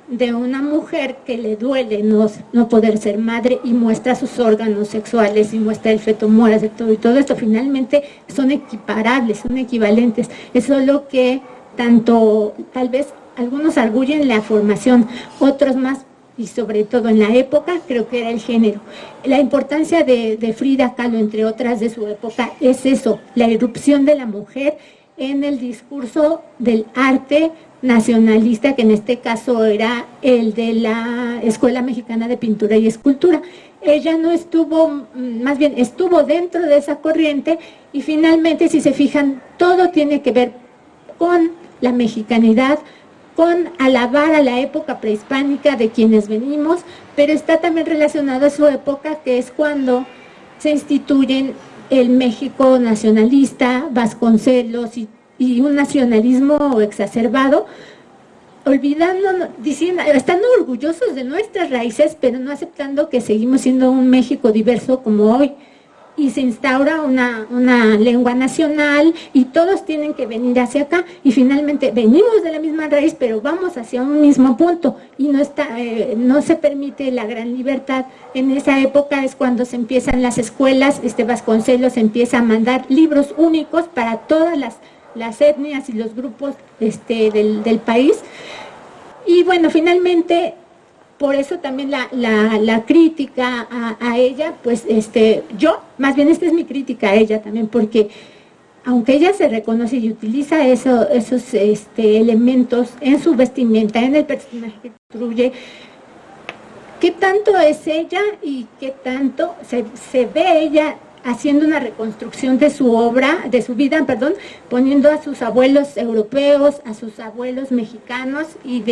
de una mujer que le duele no poder ser madre y muestra sus órganos sexuales y muestra el feto muerto y todo esto, finalmente son equiparables, son equivalentes. Es solo que tanto, tal vez algunos arguyen la formación, otros más, y sobre todo en la época, creo que era el género. La importancia de Frida Kahlo, entre otras de su época, es eso, la irrupción de la mujer en el discurso del arte nacionalista, que en este caso era el de la Escuela Mexicana de Pintura y Escultura. Ella no estuvo, más bien estuvo dentro de esa corriente y finalmente, si se fijan, todo tiene que ver con la mexicanidad, con alabar a la época prehispánica de quienes venimos, pero está también relacionado a su época, que es cuando se instituyen el México nacionalista, Vasconcelos y un nacionalismo exacerbado, olvidándonos, estando orgullosos de nuestras raíces, pero no aceptando que seguimos siendo un México diverso como hoy. Y se instaura una lengua nacional y todos tienen que venir hacia acá y finalmente venimos de la misma raíz pero vamos hacia un mismo punto y no se permite la gran libertad. En esa época es cuando se empiezan las escuelas, Vasconcelos empieza a mandar libros únicos para todas las etnias y los grupos del país y bueno, finalmente por eso también la crítica a ella, pues yo, más bien esta es mi crítica a ella también, porque aunque ella se reconoce y utiliza esos elementos en su vestimenta, en el personaje que construye, ¿qué tanto es ella y qué tanto se ve ella haciendo una reconstrucción de su obra, de su vida, poniendo a sus abuelos europeos, a sus abuelos mexicanos, y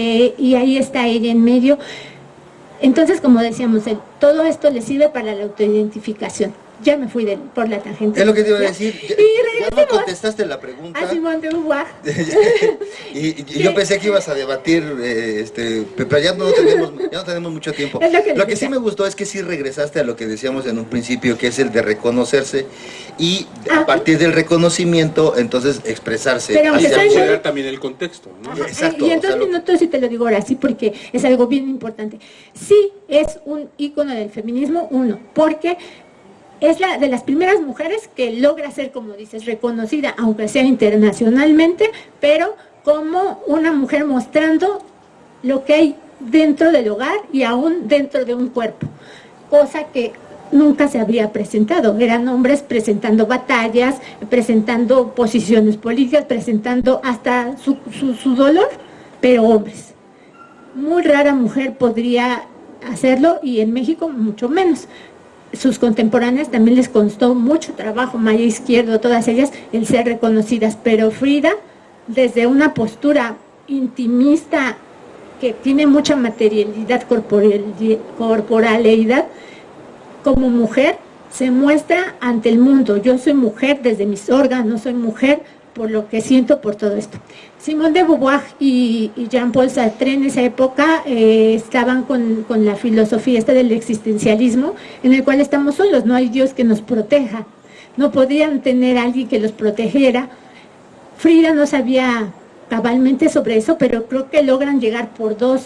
ahí está ella en medio? Entonces, como decíamos, todo esto le sirve para la autoidentificación. Ya me fui por la tangente. Es lo que te iba a decir. Ya me contestaste la pregunta. A Simón de Beauvoir. y yo pensé que ibas a debatir, pero ya no tenemos mucho tiempo. Lo que sí me gustó es que sí regresaste a lo que decíamos en un principio, que es el de reconocerse y a partir del reconocimiento, entonces expresarse. Pero considerar también el contexto, ¿no? Exacto. Y en 2 minutos sí te lo digo ahora, sí, porque es algo bien importante. Sí es un ícono del feminismo, porque es la de las primeras mujeres que logra ser, como dices, reconocida, aunque sea internacionalmente, pero como una mujer mostrando lo que hay dentro del hogar y aún dentro de un cuerpo, cosa que nunca se había presentado. Eran hombres presentando batallas, presentando posiciones políticas, presentando hasta su dolor, pero hombres. Muy rara mujer podría hacerlo, y en México mucho menos. Sus contemporáneas también les costó mucho trabajo, Maya Izquierdo, todas ellas, el ser reconocidas, pero Frida, desde una postura intimista que tiene mucha materialidad, corporalidad, como mujer, se muestra ante el mundo. Yo soy mujer desde mis órganos, soy mujer por lo que siento por todo esto. Simone de Beauvoir y Jean-Paul Sartre en esa época estaban con la filosofía esta del existencialismo, en el cual estamos solos, no hay Dios que nos proteja, no podían tener a alguien que los protegiera. Frida no sabía cabalmente sobre eso, pero creo que logran llegar por dos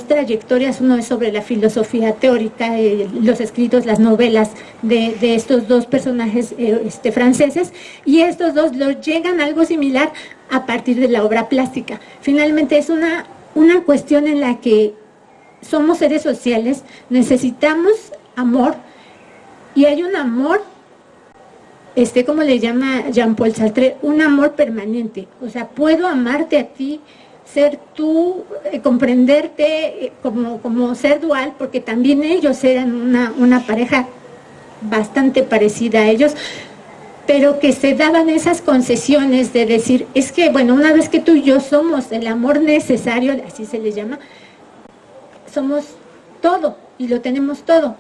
trayectorias. Uno es sobre la filosofía teórica, los escritos, las novelas de estos dos personajes franceses, y estos dos llegan a algo similar a partir de la obra plástica. Finalmente es una cuestión en la que somos seres sociales, necesitamos amor, y hay un amor, como le llama Jean-Paul Sartre, un amor permanente. O sea, puedo amarte a ti, ser tú, comprenderte como ser dual, porque también ellos eran una pareja bastante parecida a ellos, pero que se daban esas concesiones de decir, es que, bueno, una vez que tú y yo somos el amor necesario, así se le llama, somos todo y lo tenemos todo.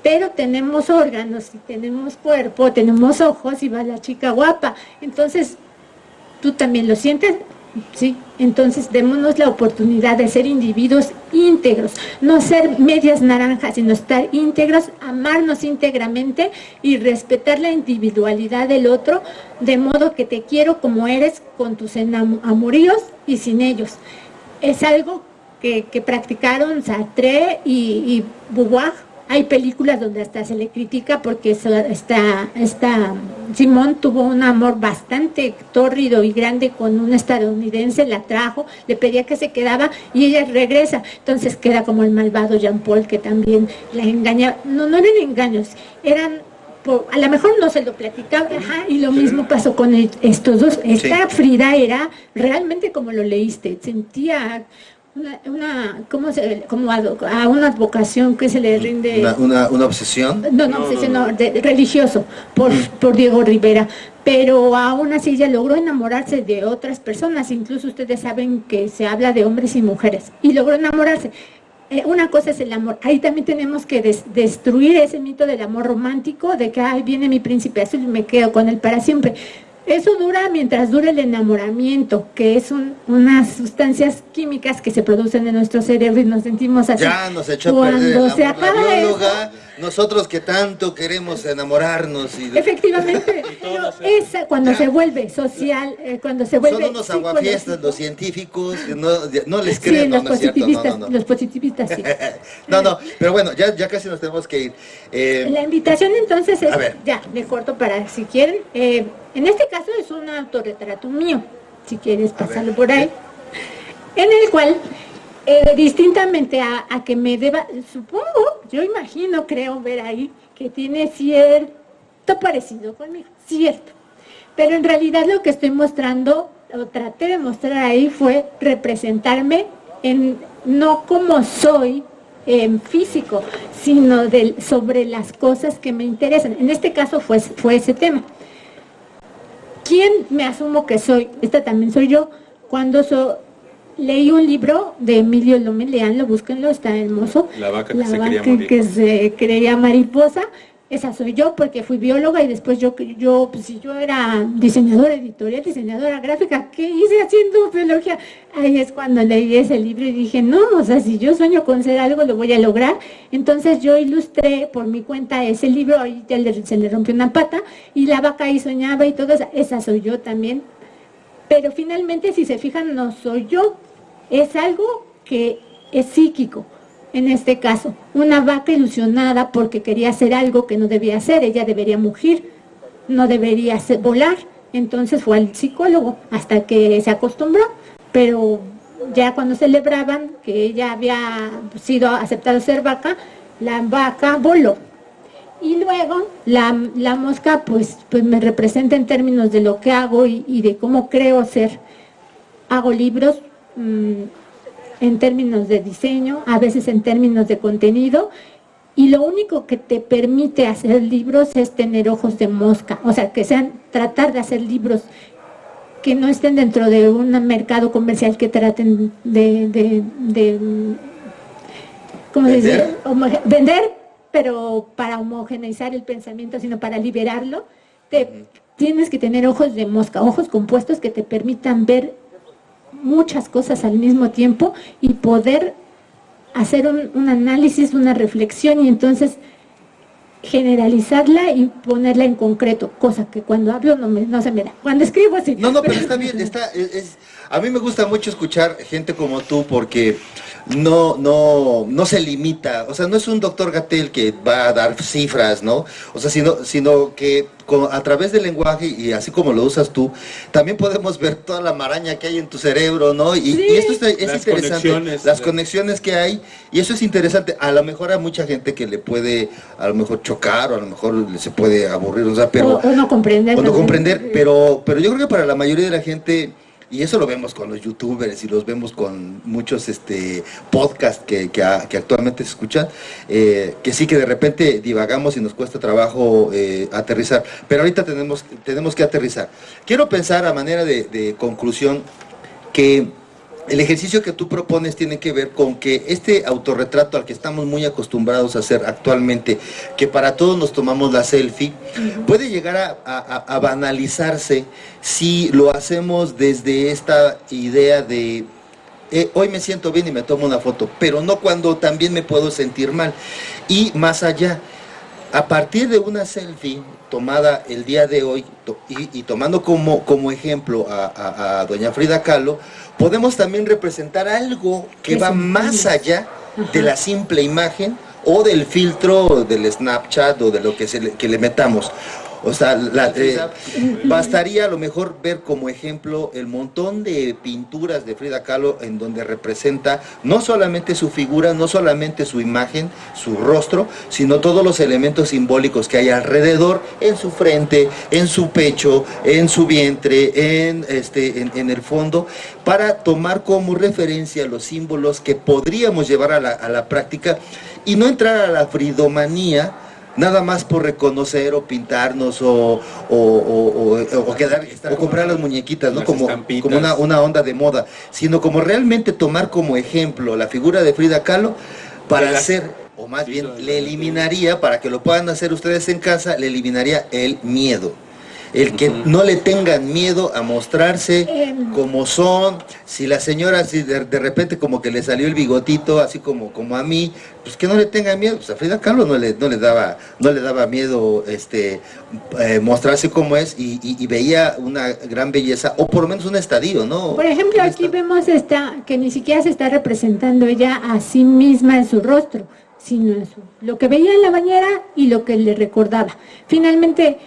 Pero tenemos órganos y tenemos cuerpo, tenemos ojos y va la chica guapa. Entonces, ¿tú también lo sientes? Sí. Entonces, démonos la oportunidad de ser individuos íntegros, no ser medias naranjas, sino estar íntegros, amarnos íntegramente y respetar la individualidad del otro, de modo que te quiero como eres, con tus amoríos y sin ellos. Es algo que practicaron Sartre y Beauvoir. Hay películas donde hasta se le critica porque Simone tuvo un amor bastante tórrido y grande con un estadounidense, la trajo, le pedía que se quedaba y ella regresa. Entonces queda como el malvado Jean-Paul, que también la engañaba. No eran engaños, a lo mejor no se lo platicaba, y lo mismo pasó con estos dos. Esta Frida era realmente como lo leíste, sentía como a una advocación que se le rinde. ¿Una obsesión? No, obsesión, no, religioso, por Diego Rivera. Pero aún así ella logró enamorarse de otras personas. Incluso ustedes saben que se habla de hombres y mujeres. Y logró enamorarse. Una cosa es el amor. Ahí también tenemos que destruir ese mito del amor romántico, de que viene mi príncipe azul y me quedo con él para siempre. Eso dura mientras dure el enamoramiento, que es unas sustancias químicas que se producen en nuestro cerebro y nos sentimos así. Ya nos echó a perder el amor la bióloga, nosotros que tanto queremos enamorarnos. Efectivamente, pero cuando se vuelve social, cuando se vuelve... Son unos aguafiestas los científicos, no les creen, sí, no es cierto, los positivistas sí. No, pero bueno, ya casi nos tenemos que ir. La invitación entonces es, ya, me corto para si quieren, en este caso es un autorretrato mío, si quieres pasarlo por ahí, en el cual, distintamente a que me deba, supongo, yo imagino, creo ver ahí, que tiene cierto parecido conmigo, cierto, pero en realidad lo que estoy mostrando, o traté de mostrar ahí, fue representarme no como soy en físico, sino sobre las cosas que me interesan. En este caso fue ese tema. ¿Quién me asumo que soy? Esta también soy yo. Cuando leí un libro de Emilio Lomé, leanlo, búsquenlo, está hermoso. La vaca que se creía mariposa. Esa soy yo, porque fui bióloga y después yo era diseñadora editorial, diseñadora gráfica. ¿Qué hice haciendo biología? Ahí es cuando leí ese libro y dije, no, o sea, si yo sueño con ser algo, lo voy a lograr. Entonces yo ilustré por mi cuenta ese libro, ahí se le rompió una pata, y la vaca ahí soñaba y todo, esa soy yo también. Pero finalmente, si se fijan, no soy yo, es algo que es psíquico. En este caso, una vaca ilusionada porque quería hacer algo que no debía hacer, ella debería mugir, no debería volar, entonces fue al psicólogo hasta que se acostumbró, pero ya cuando celebraban que ella había sido aceptada ser vaca, la vaca voló. Y luego la mosca pues me representa en términos de lo que hago y de cómo creo ser. Hago libros, en términos de diseño, a veces en términos de contenido, y lo único que te permite hacer libros es tener ojos de mosca, o sea, que sean, tratar de hacer libros que no estén dentro de un mercado comercial, que traten de ¿cómo se dice? Vender, pero para homogeneizar el pensamiento, sino para liberarlo. Tienes que tener ojos de mosca, ojos compuestos que te permitan ver muchas cosas al mismo tiempo y poder hacer un análisis, una reflexión, y entonces generalizarla y ponerla en concreto, cosa que cuando hablo no se me da. Cuando escribo sí. No, pero está bien, a mí me gusta mucho escuchar gente como tú, porque no se limita, o sea, no es un doctor Gatell que va a dar cifras, ¿no? O sea, sino que a través del lenguaje, y así como lo usas tú, también podemos ver toda la maraña que hay en tu cerebro, ¿no? Y esto es interesante, las conexiones que hay, y eso es interesante. A lo mejor hay mucha gente que le puede, a lo mejor chocar, o a lo mejor se puede aburrir, o sea, pero... O no comprender. O no comprender, pero yo creo que para la mayoría de la gente... Y eso lo vemos con los youtubers y los vemos con muchos podcasts que actualmente se escuchan, que sí, que de repente divagamos y nos cuesta trabajo aterrizar. Pero ahorita tenemos que aterrizar. Quiero pensar a manera de conclusión que el ejercicio que tú propones tiene que ver con que este autorretrato al que estamos muy acostumbrados a hacer actualmente, que para todos nos tomamos la selfie, puede llegar a banalizarse si lo hacemos desde esta idea de hoy me siento bien y me tomo una foto, pero no cuando también me puedo sentir mal. Y más allá, a partir de una selfie tomada el día de hoy y tomando como ejemplo a doña Frida Kahlo, podemos también representar algo que va más allá de la simple imagen o del filtro del Snapchat o de lo que le metamos. O sea, bastaría a lo mejor ver como ejemplo el montón de pinturas de Frida Kahlo en donde representa no solamente su figura, no solamente su imagen, su rostro, sino todos los elementos simbólicos que hay alrededor, en su frente, en su pecho, en su vientre, en el fondo, para tomar como referencia los símbolos que podríamos llevar a la práctica y no entrar a la fridomanía nada más por reconocer o pintarnos o comprar las muñequitas, ¿no? Como una onda de moda, sino como realmente tomar como ejemplo la figura de Frida Kahlo para hacer, o más bien le eliminaría, para que lo puedan hacer ustedes en casa, le eliminaría el miedo. El que no le tengan miedo a mostrarse como son. Si la señora si de repente como que le salió el bigotito, así como a mí, pues que no le tengan miedo. Pues a Frida Kahlo no le daba miedo mostrarse como es, y veía una gran belleza, o por lo menos un estadio, ¿no? Por ejemplo, aquí vemos que ni siquiera se está representando ella a sí misma en su rostro, sino en lo que veía en la bañera y lo que le recordaba. Finalmente,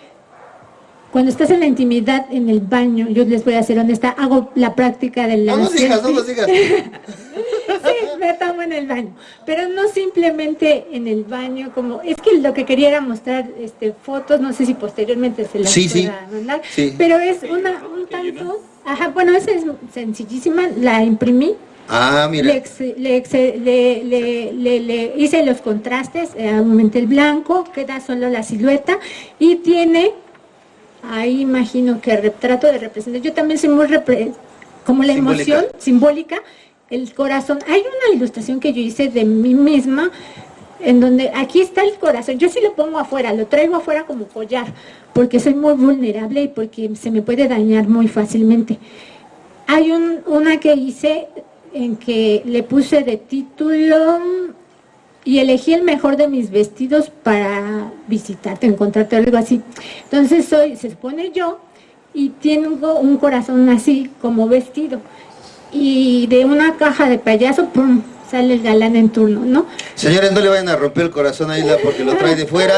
cuando estás en la intimidad en el baño, yo les voy a ser honesta, hago la práctica de la... No nos digas. Sí, me tomo en el baño, pero no simplemente en el baño, como es que lo que quería era mostrar fotos, no sé si posteriormente se las pueda mandar, pero es un tanto, bueno, esa es sencillísima, la imprimí. Ah, mira. Le hice los contrastes, aumenté el blanco, queda solo la silueta y tiene... Ahí imagino que trato de representar, yo también soy muy como la emoción simbólica, el corazón. Hay una ilustración que yo hice de mí misma, en donde aquí está el corazón, yo sí lo pongo afuera, lo traigo afuera como collar, porque soy muy vulnerable y porque se me puede dañar muy fácilmente. Hay una que hice en que le puse de título... Y elegí el mejor de mis vestidos para visitarte, encontrarte, algo así. Entonces se supone yo, y tengo un corazón así, como vestido. Y de una caja de payaso, ¡pum!, sale el galán en turno, ¿no? Señores, no le vayan a romper el corazón a Isla porque lo trae de fuera.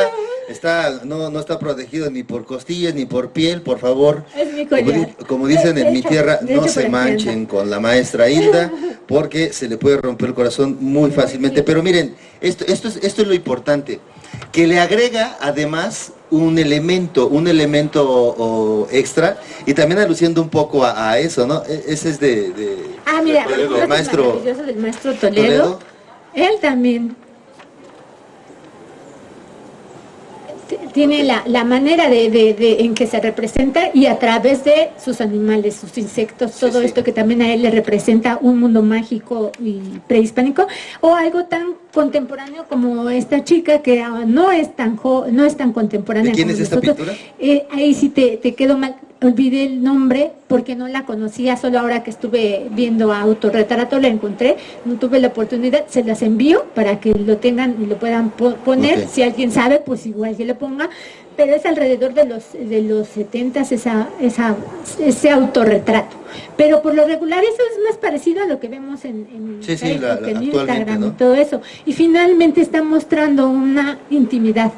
No está protegido ni por costillas ni por piel, por favor. Es mi collar. Como dicen en mi tierra, no se manchen con la maestra Hilda, porque se le puede romper el corazón muy fácilmente. Pero miren, esto es lo importante. que le agrega además un elemento extra, y también aluciendo un poco a eso, ¿no? Ese es mira, del maestro Toledo. Él también tiene la manera en que se representa, y a través de sus animales, sus insectos, todo esto que también a él le representa un mundo mágico y prehispánico, o algo tan contemporáneo como esta chica que no es tan contemporánea. ¿De quién como es esta nosotros. pintura? Ahí sí te quedó mal, olvidé el nombre porque no la conocía, solo ahora que estuve viendo Autorretrato la encontré, no tuve la oportunidad, se las envío para que lo tengan y lo puedan poner, Okay. si alguien sabe, pues igual que lo ponga, pero es alrededor de los 70s ese autorretrato, pero por lo regular eso es más parecido a lo que vemos en Facebook, en Instagram, ¿no? Y todo eso, y finalmente está mostrando una intimidad.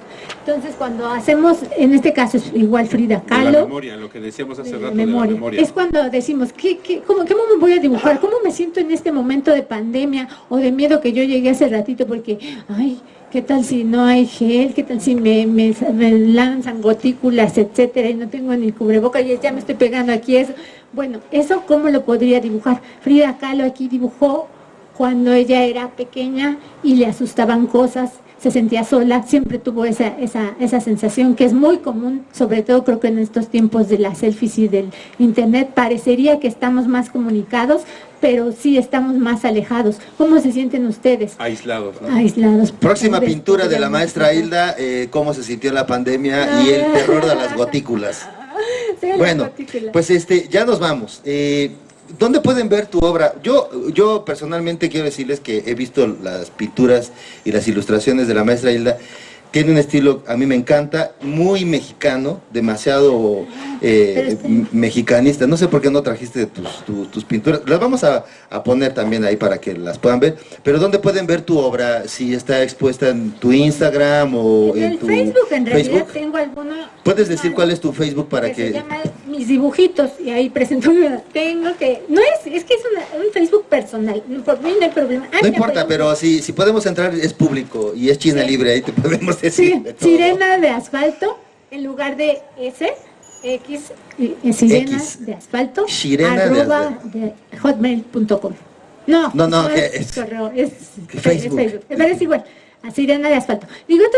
Entonces cuando hacemos, en este caso es igual Frida Kahlo, la memoria, lo que decíamos hace rato de la memoria. Es cuando decimos, ¿cómo me voy a dibujar? ¿Cómo me siento en este momento de pandemia o de miedo que yo llegué hace ratito? Porque, ay, ¿qué tal si no hay gel? ¿Qué tal si me lanzan gotículas, etcétera, y no tengo ni cubreboca y ya me estoy pegando aquí eso? Bueno, ¿eso cómo lo podría dibujar? Frida Kahlo aquí dibujó cuando ella era pequeña y le asustaban cosas, se sentía sola, siempre tuvo esa sensación que es muy común, sobre todo creo que en estos tiempos de las selfies y del internet, parecería que estamos más comunicados, pero sí estamos más alejados. ¿Cómo se sienten ustedes? Aislados, ¿no? Aislados. Próxima pintura de la maestra Hilda, cómo se sintió la pandemia y el terror de las gotículas. Sí, Bueno, pues ya nos vamos. ¿Dónde pueden ver tu obra? Yo personalmente quiero decirles que he visto las pinturas y las ilustraciones de la maestra Hilda. Tiene un estilo, a mí me encanta, muy mexicano, demasiado mexicanista. No sé por qué no trajiste tus pinturas. Las vamos a poner también ahí para que las puedan ver. Pero ¿dónde pueden ver tu obra? Si está expuesta en tu Instagram o en tu Facebook, en realidad Facebook. tengo alguno. ¿Puedes decir cuál es tu Facebook para que...? Se llama Mis Dibujitos, y ahí presento, tengo que... No es que es un Facebook personal, por mí no hay problema. No importa, pero si podemos entrar, es público y es China libre, ahí te podemos decir. Sí, de todo. Sirena de Asfalto, en lugar de S, X, Sirena X. de Asfalto, Sirena de @hotmail.com. No que es correo, es Facebook. Pero es igual, a Sirena de Asfalto. Digo, esto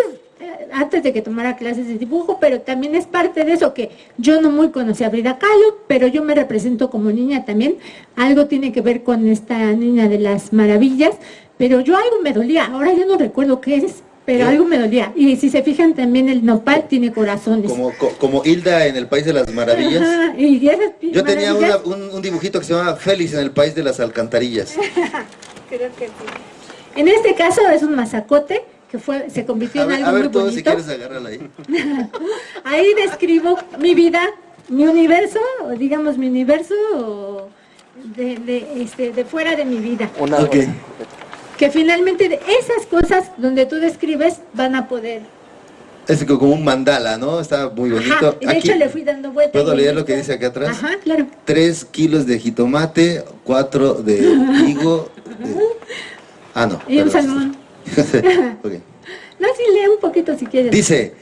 antes de que tomara clases de dibujo, pero también es parte de eso, que yo no muy conocía a Frida Kahlo, pero yo me represento como niña también. Algo tiene que ver con esta niña de las maravillas, pero yo algo me dolía, ahora ya no recuerdo qué es, pero algo me dolía. Y si se fijan, también el nopal tiene corazones. Como Hilda en el País de las Maravillas. Ajá, y esas Yo tenía maravillas, un dibujito que se llamaba Félix en el País de las Alcantarillas. creo que sí. En este caso es un mazacote que se convirtió en algo A ver muy todo, bonito. si quieres agárrala ahí. Ahí describo mi vida, mi universo, o digamos mi universo de fuera de mi vida. Ok. Que finalmente de esas cosas donde tú describes van a poder. Es como un mandala, ¿no? Está muy bonito. Ajá, y de Aquí, hecho le fui dando vueltas. ¿puedo leer lo que dice acá atrás? Ajá, claro. 3 kilos de jitomate, 4 de higo. No. Y un perdón. salmón. Ok. No, sí, lee un poquito si quieres. Dice,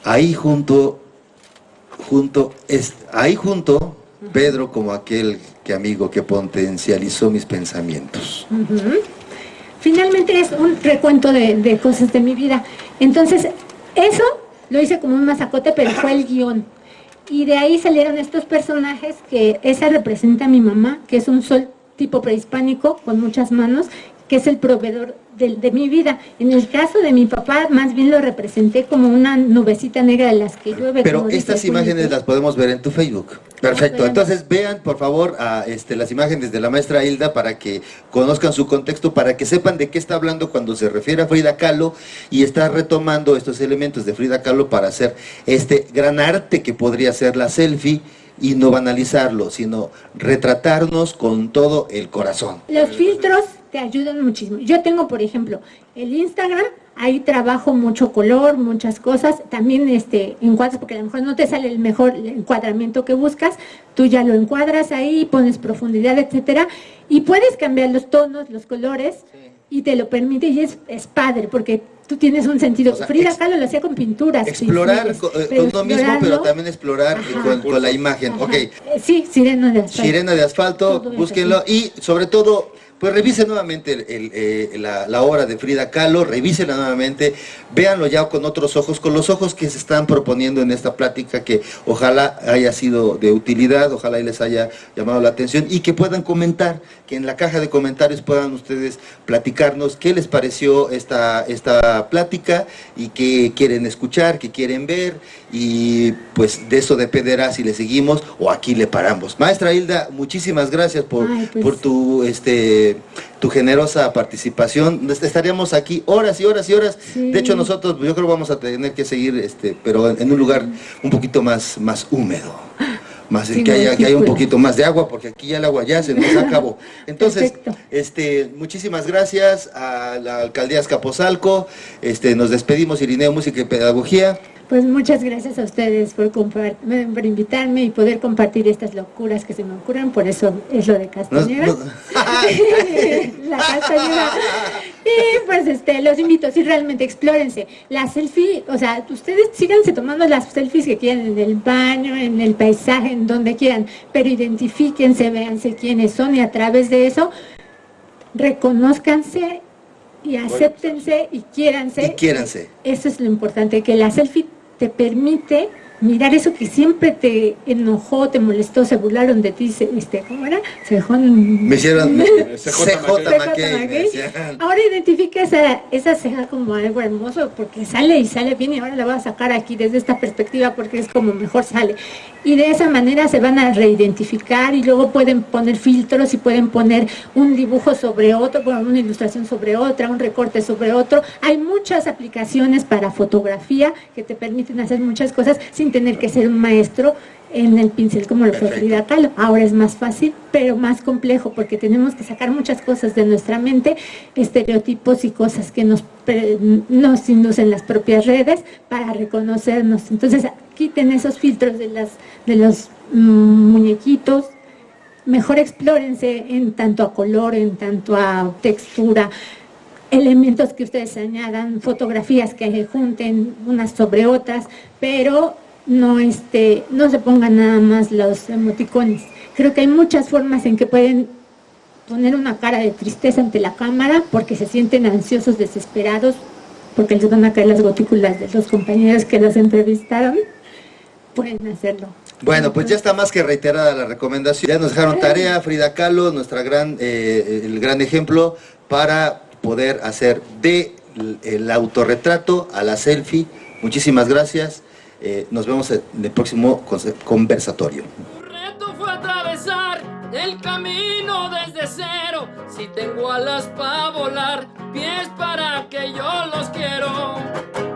ahí junto, Pedro como aquel amigo que potencializó mis pensamientos. Ujú. Finalmente es un recuento de cosas de mi vida. Entonces, eso lo hice como un mazacote, pero fue el guión. Y de ahí salieron estos personajes, que esa representa a mi mamá, que es un sol tipo prehispánico con muchas manos, que es el proveedor de mi vida. En el caso de mi papá, más bien lo representé como una nubecita negra de las que llueve. Pero como dice estas el imágenes puñito. las podemos ver en tu Facebook. Perfecto, entonces vean por favor las imágenes de la maestra Hilda para que conozcan su contexto, para que sepan de qué está hablando cuando se refiere a Frida Kahlo, y está retomando estos elementos de Frida Kahlo para hacer este gran arte que podría ser la selfie, y no banalizarlo, sino retratarnos con todo el corazón. Los filtros te ayudan muchísimo. Yo tengo, por ejemplo, el Instagram, ahí trabajo mucho color, muchas cosas, también encuadras, porque a lo mejor no te sale el mejor encuadramiento que buscas, tú ya lo encuadras ahí, pones profundidad, etcétera, y puedes cambiar los tonos, los colores, y te lo permite y es padre porque tú tienes un sentido. O sea, Frida Kahlo lo hacía con pinturas. Explorar con uno mismo, pero también explorar con la imagen. Ajá. Ok. Sí, Sirena de Asfalto. Sirena de Asfalto, Todo eso, búsquenlo y sobre todo, pues revisen nuevamente la obra de Frida Kahlo, revísenla nuevamente, véanlo ya con otros ojos, con los ojos que se están proponiendo en esta plática, que ojalá haya sido de utilidad, ojalá y les haya llamado la atención y que puedan comentar, que en la caja de comentarios puedan ustedes platicarnos qué les pareció esta plática y qué quieren escuchar, qué quieren ver, y pues de eso dependerá si le seguimos o aquí le paramos. Maestra Hilda, muchísimas gracias por tu generosa participación. Estaríamos aquí horas y horas y horas. Sí. De hecho, nosotros yo creo vamos a tener que seguir, pero en un lugar un poquito más húmedo. Más Sí, que haya un montículo. poquito más de agua, porque aquí ya el agua ya se nos acabó. Entonces, muchísimas gracias a la alcaldía Azcapotzalco. Nos despedimos, Irineo Música y Pedagogía. Pues muchas gracias a ustedes por invitarme y poder compartir estas locuras que se me ocurren, por eso es lo de Castañeda. La Castañeda. Y pues los invito, sí, realmente explórense. La selfie, o sea, ustedes síganse tomando las selfies que quieran en el baño, en el paisaje, en donde quieran, pero identifíquense, véanse quiénes son y a través de eso reconózcanse y acéptense y quiéranse. Y quiéranse. Eso es lo importante, que la selfie te permite mirar eso que siempre te enojó, te molestó, se burlaron de ti, ¿cómo era? Me hicieron CJ Mackey. Ahora identifica esa ceja como algo hermoso, porque sale y sale bien, y ahora la voy a sacar aquí desde esta perspectiva porque es como mejor sale. Y de esa manera se van a reidentificar y luego pueden poner filtros y pueden poner un dibujo sobre otro, una ilustración sobre otra, un recorte sobre otro. Hay muchas aplicaciones para fotografía que te permiten hacer muchas cosas sin tener que ser un maestro en el pincel como lo fue Frida Kahlo. Ahora es más fácil, pero más complejo, porque tenemos que sacar muchas cosas de nuestra mente, estereotipos y cosas que nos inducen las propias redes para reconocernos. Entonces, quiten esos filtros de los muñequitos, mejor explórense en tanto a color, en tanto a textura, elementos que ustedes añadan, fotografías que junten unas sobre otras, pero no se pongan nada más los emoticones. Creo que hay muchas formas en que pueden poner una cara de tristeza ante la cámara porque se sienten ansiosos, desesperados, porque les van a caer las gotículas de los compañeros que los entrevistaron. Pueden hacerlo. Bueno, pues ya está más que reiterada la recomendación. Ya nos dejaron tarea, Frida Kahlo, el gran ejemplo para poder hacer el autorretrato a la selfie. Muchísimas gracias. Nos vemos en el próximo conversatorio. Tu reto fue atravesar el camino desde cero. Si tengo alas para volar, pies para que yo los quiero.